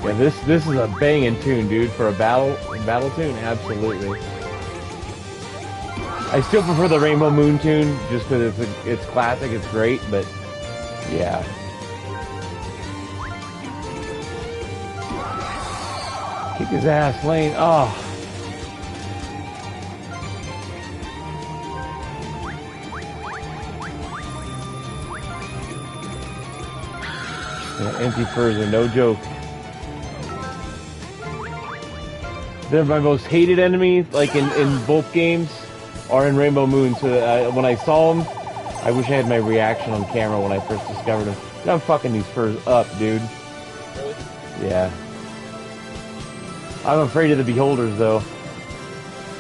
Yeah, this is a banging tune, dude, for a battle tune. Absolutely. I still prefer the Rainbow Moon tune just because it's classic, it's great, but yeah. Kick his ass, Lane. Oh. Yeah, empty furs are no joke. They're my most hated enemy, like in both games, or in Rainbow Moon. So when I saw them, I wish I had my reaction on camera when I first discovered them. Now I'm fucking these furs up, dude. Really? Yeah. I'm afraid of the beholders, though.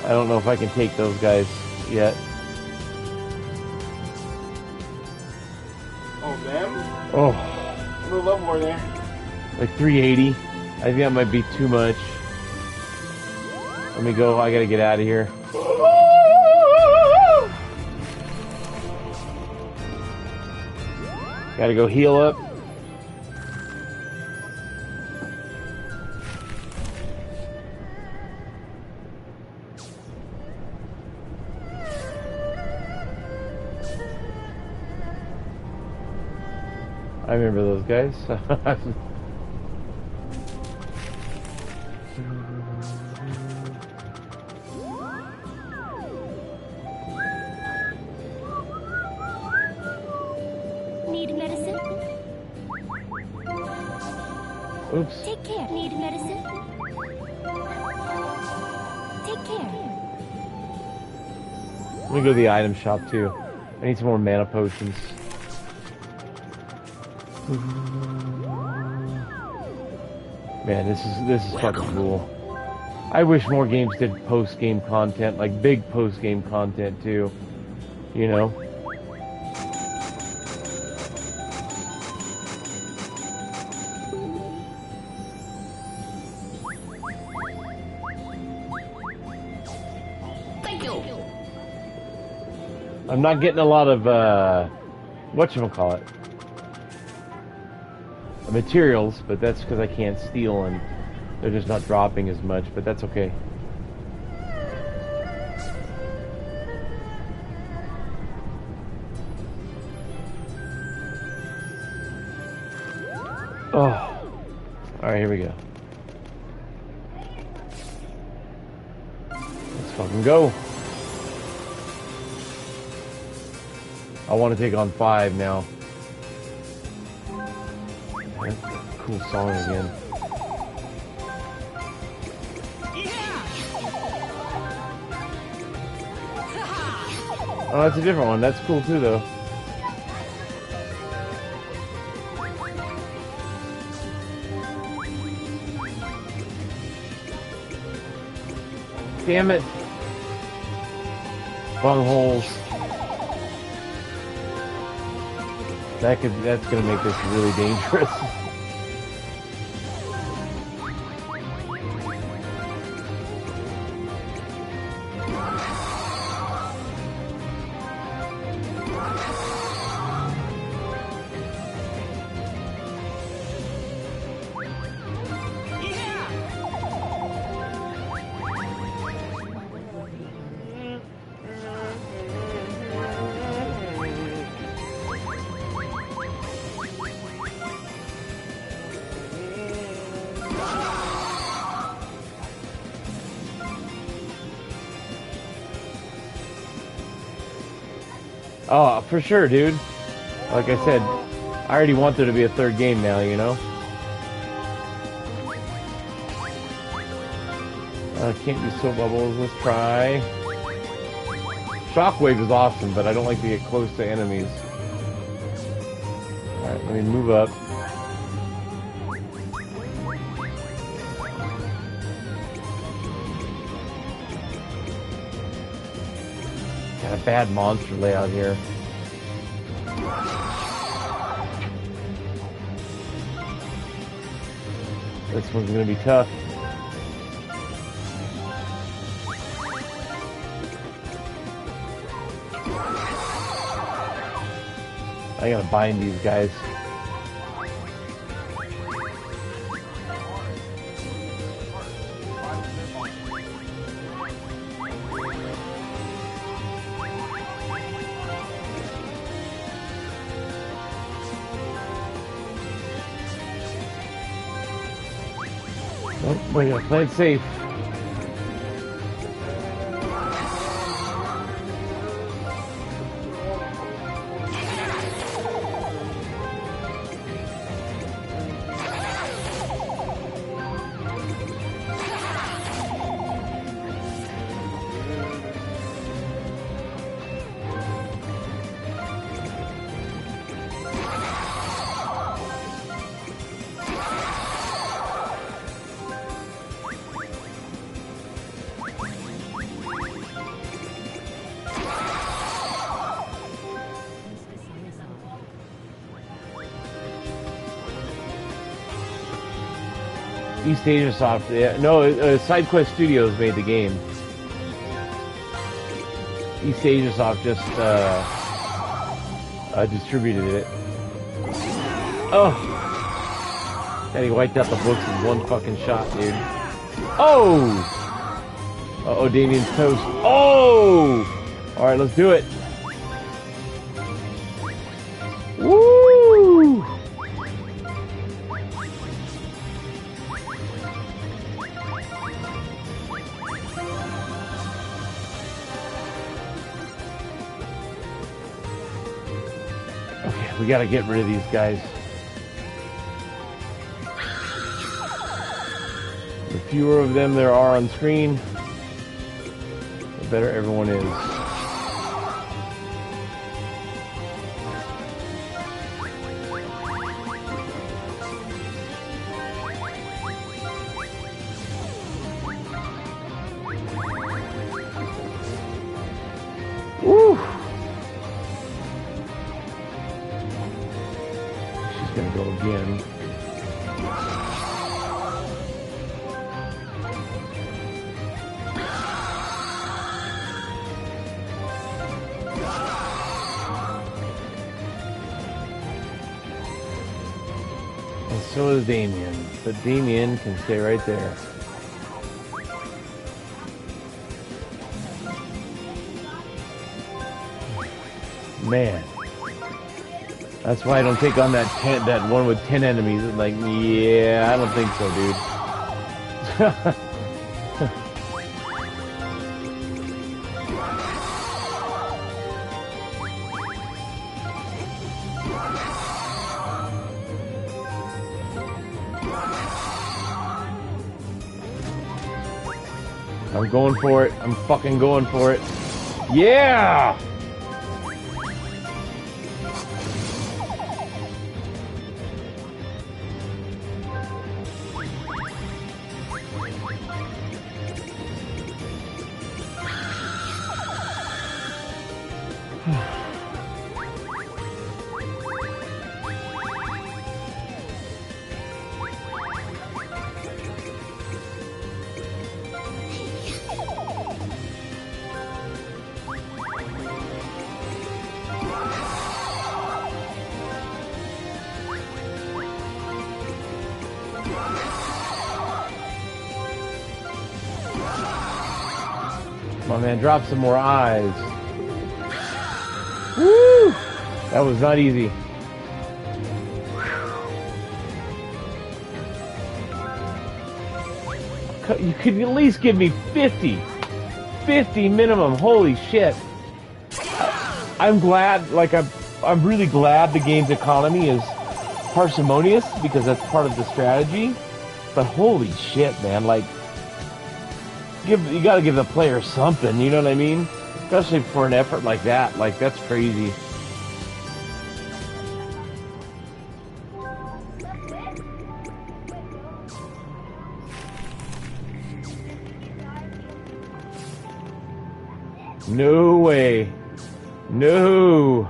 I don't know if I can take those guys yet. Oh, them? Oh. What level are they? Like 380. I think that might be too much. Let me go. I gotta get out of here. Gotta go heal up. I remember those guys. Need medicine? Oops. Take care. Need medicine? Take care. Let me go to the item shop too. I need some more mana potions. Man, this is fucking cool. I wish more games did post-game content, like big post-game content too. You know? Thank you. I'm not getting a lot of whatchamacallit, materials, but that's because I can't steal and they're just not dropping as much, but that's okay. Oh, alright, here we go. Let's fucking go. I want to take on 5 now. That's a cool song again. Oh, that's a different one. That's cool too, though. Damn it. Bungholes. That's gonna make this really dangerous. Oh, for sure, dude. Like I said, I already want there to be a third game now, you know? Can't do soap bubbles. Let's try. Shockwave is awesome, but I don't like to get close to enemies. Alright, let me move up. Got a bad monster layout here. This one's gonna be tough. I gotta bind these guys. Oh, wait, I play it safe. East Asia Soft, yeah, no, SideQuest Studios made the game. East Asia Soft just distributed it. Oh, and he wiped out the books in one fucking shot, dude. Oh, uh-oh, Damien's toast. Oh, all right, let's do it. Woo! We gotta get rid of these guys. The fewer of them there are on screen, the better everyone is. Woo! Gonna go again. And so is Damien, but Damien can stay right there. Man. That's why I don't take on that one with 10 enemies. It's like, yeah, I don't think so, dude. I'm going for it. I'm fucking going for it. Yeah! Come on, man, drop some more eyes. Woo! That was not easy. You could at least give me 50. 50 minimum. Holy shit. I'm glad, like, I'm really glad the game's economy is parsimonious because that's part of the strategy. But holy shit, man, like, you gotta give the player something, you know what I mean? Especially for an effort like that. Like, that's crazy. No way. No.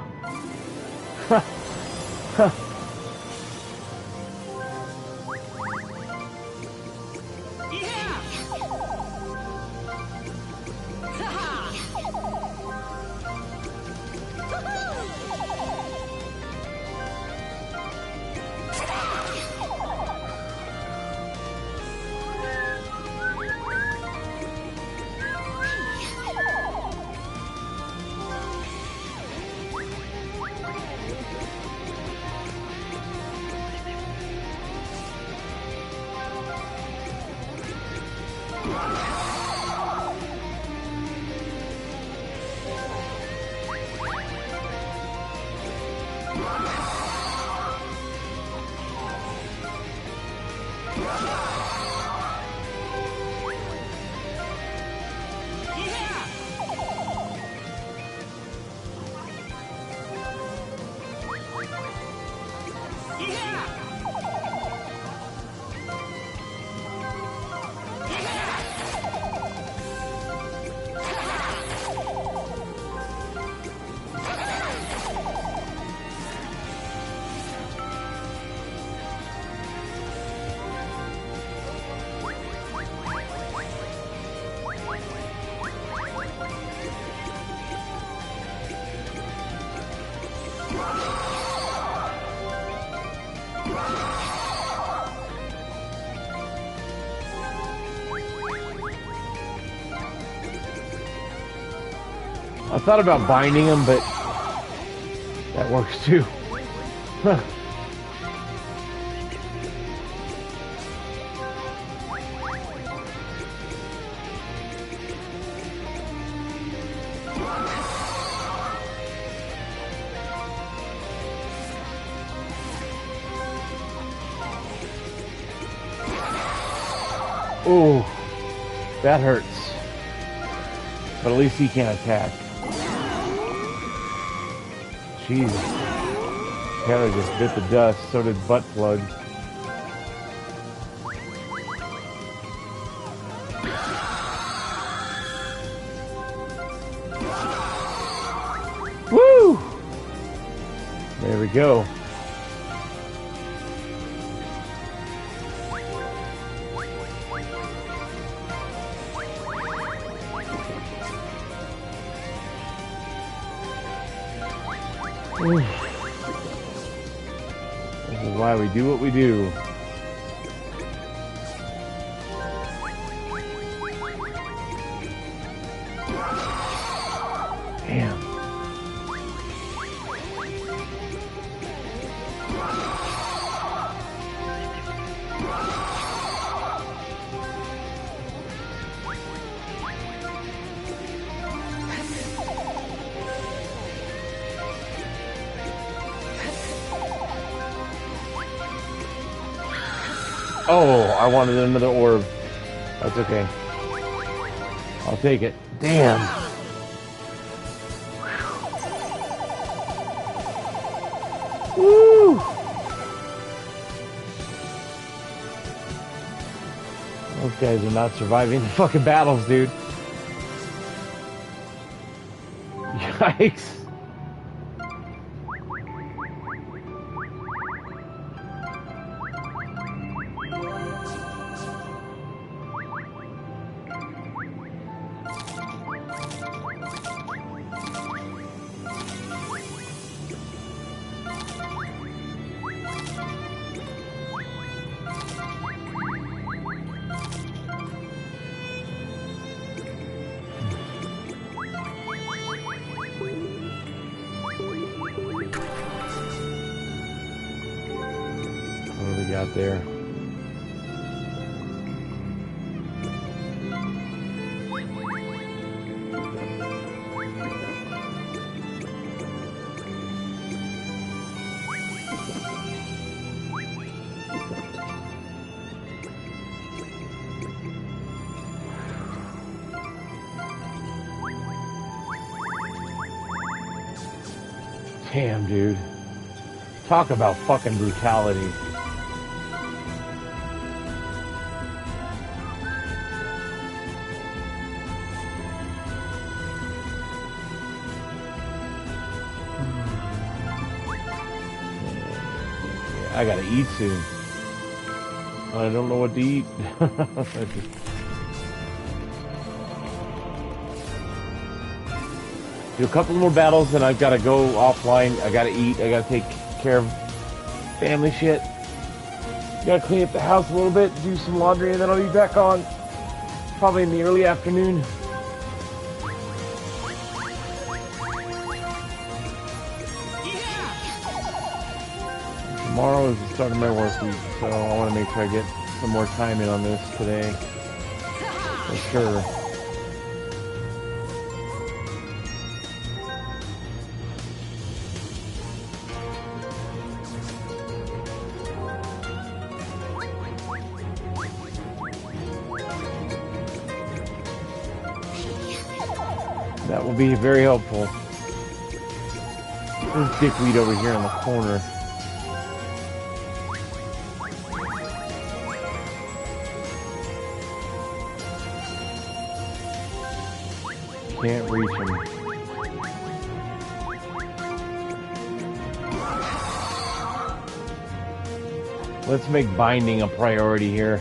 I thought about binding them, but that works too. Oh, that hurts. But at least he can't attack. Jesus. Taylor just bit the dust, so did Butt Plug. Woo! There we go. This is why we do what we do. Damn. Oh, I wanted another orb. That's okay. I'll take it. Damn. Woo! Those guys are not surviving the fucking battles, dude. Yikes. got there. Damn, dude. Talk about fucking brutality. I gotta eat soon. I don't know what to eat. Do a couple more battles, and I've got to go offline. I gotta eat. I gotta take care of family shit. Gotta clean up the house a little bit, do some laundry, and then I'll be back on. Probably in the early afternoon. Tomorrow is the start of my work week, so I want to make sure I get some more time in on this today. For sure. That will be very helpful. There's dickweed over here in the corner. Can't reach him. Let's make binding a priority here.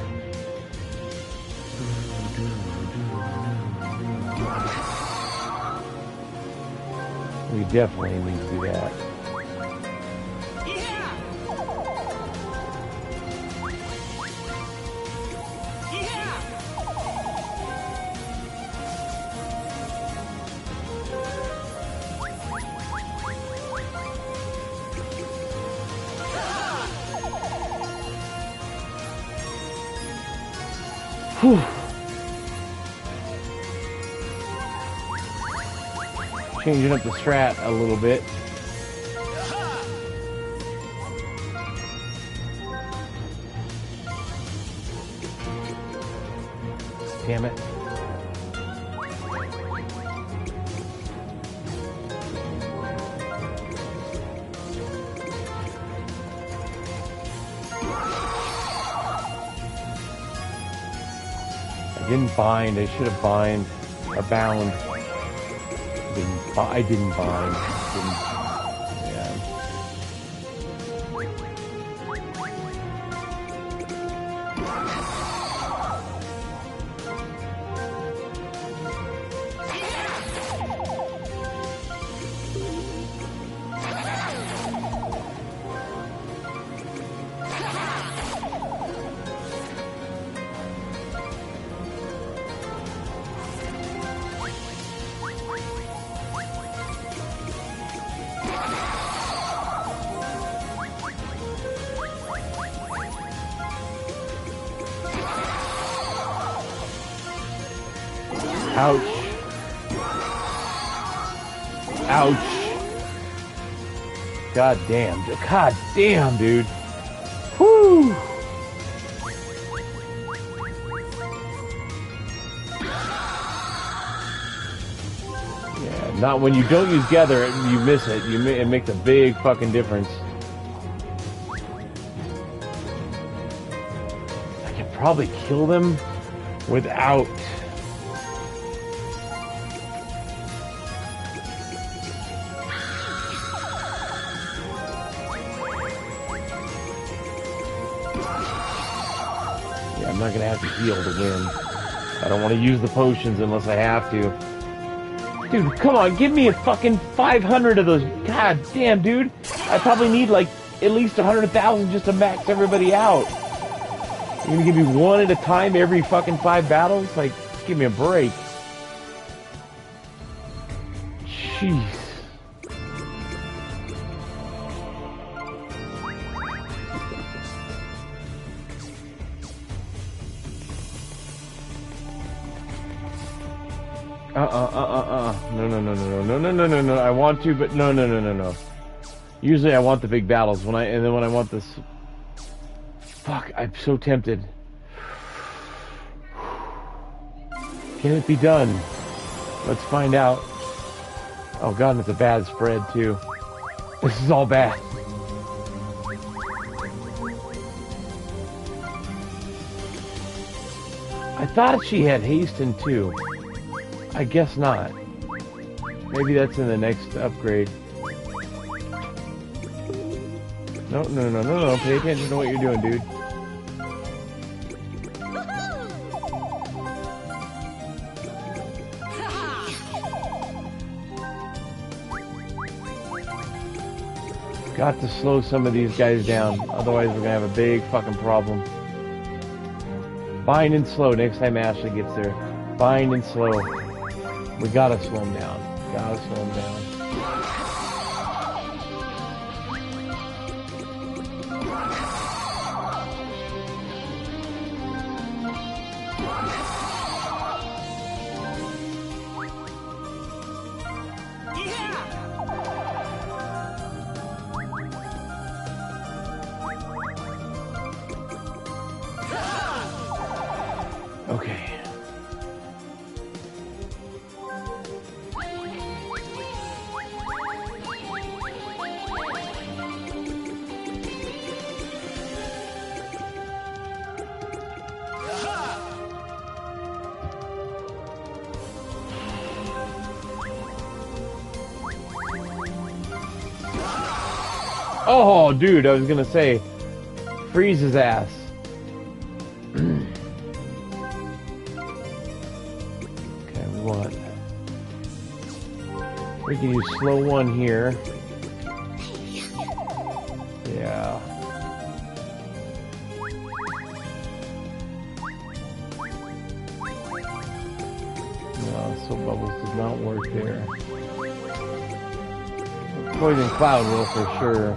We definitely need to do that. Whew. Changing up the strat a little bit. Damn it. I didn't bind. I should have bind or bound. I didn't bind. Yeah. Ouch. Ouch. God damn. God damn, dude. Whew. Yeah, not when you don't use gather, you miss it. It makes a big fucking difference. I could probably kill them without... I'm not gonna have to heal to win. I don't want to use the potions unless I have to. Dude, come on, give me a fucking 500 of those. God damn, dude. I probably need like at least 100,000 just to max everybody out. You're gonna give me one at a time every fucking 5 battles? Like, give me a break. Jeez. No. I want to, but no. Usually I want the big battles and then when I want this. Fuck, I'm so tempted. Can it be done? Let's find out. Oh god, it's a bad spread too. This is all bad. I thought she had hasten too. I guess not. Maybe that's in the next upgrade. No. Pay attention to what you're doing, dude. Got to slow some of these guys down, otherwise we're gonna have a big fucking problem. Bind and slow next time Ashley gets there. Bind and slow. We gotta slow him down. Gotta slow him down. Okay. Oh, dude, I was gonna say, freeze his ass. We can use slow one here. Yeah. No, so bubbles does not work there. Poison cloud will for sure.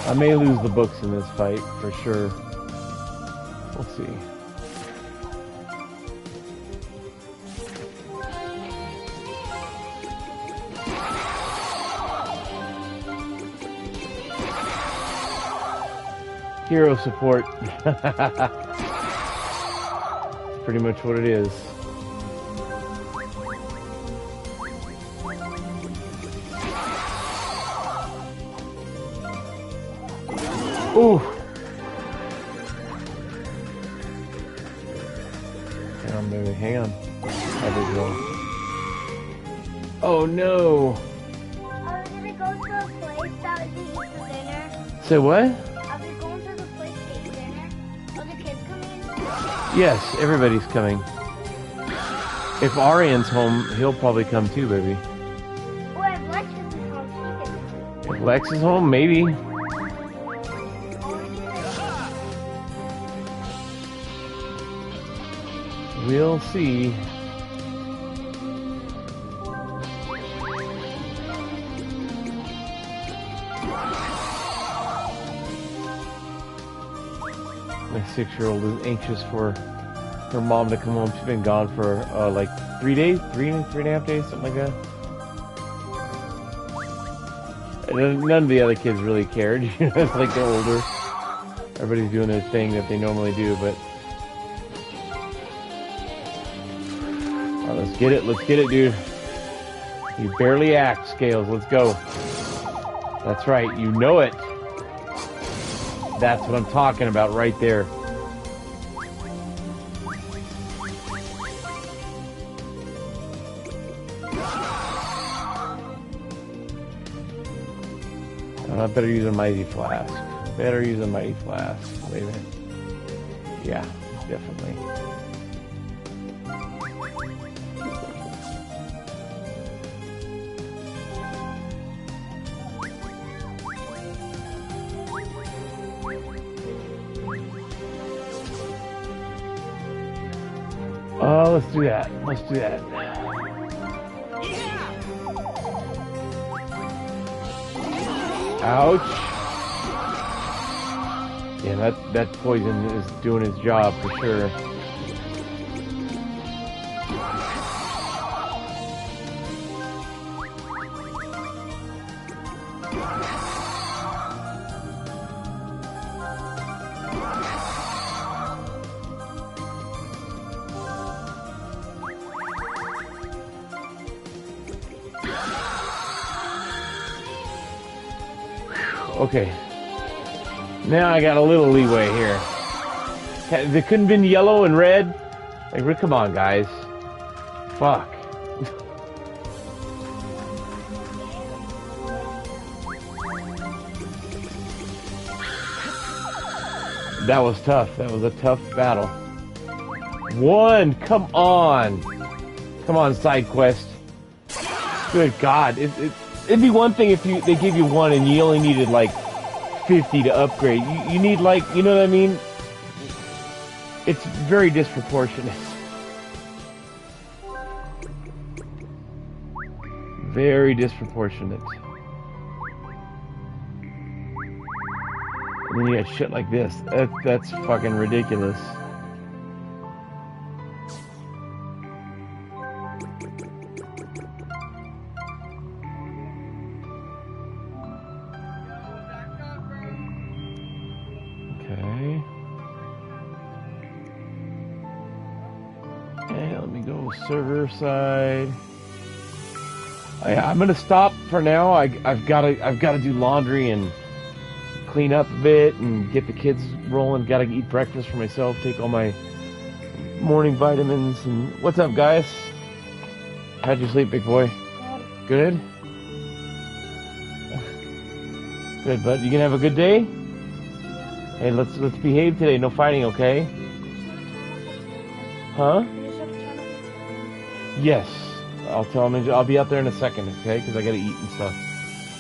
I may lose the books in this fight, for sure. We'll see. Hero support. Pretty much what it is. Ooh. Hang on, baby. Hang on. How did it go? Oh no. Are we gonna go to a place that we can eat for dinner? Say what? Are we going to the place to eat dinner? Are the kids coming? Yes, everybody's coming. If Arian's home, he'll probably come too, baby. Or if Lex is home, she can. If Lex is home, maybe. We'll see. My 6-year-old is anxious for her mom to come home. She's been gone for like 3 days, three and a half days, something like that. And none of the other kids really cared. It's like they're older. Everybody's doing their thing that they normally do, but let's get it, dude. You barely act, Scales. Let's go. That's right, you know it. That's what I'm talking about right there. I better use a mighty flask. Wait a minute. Yeah, definitely. Let's do that. Let's do that. Ouch. Yeah, that poison is doing its job for sure. Okay. Now I got a little leeway here. They couldn't have been yellow and red? Like, come on, guys. Fuck. That was tough. That was a tough battle. One! Come on! Come on, side quest. Good God. It'd be one thing if they give you one and you only needed like 50 to upgrade. You need like, you know what I mean? It's very disproportionate. Very disproportionate. And then you got shit like this. That's fucking ridiculous. Server side. I'm gonna stop for now. I've got to do laundry and clean up a bit and get the kids rolling. Got to eat breakfast for myself. Take all my morning vitamins. And what's up, guys? How'd you sleep, big boy? Good. Good, bud. You gonna have a good day? Hey, let's behave today. No fighting, okay? Huh? Yes, I'll tell him. I'll be out there in a second, okay? Because I gotta eat and stuff.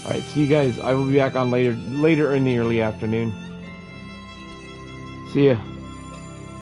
All right, see you guys. I will be back on later in the early afternoon. See ya.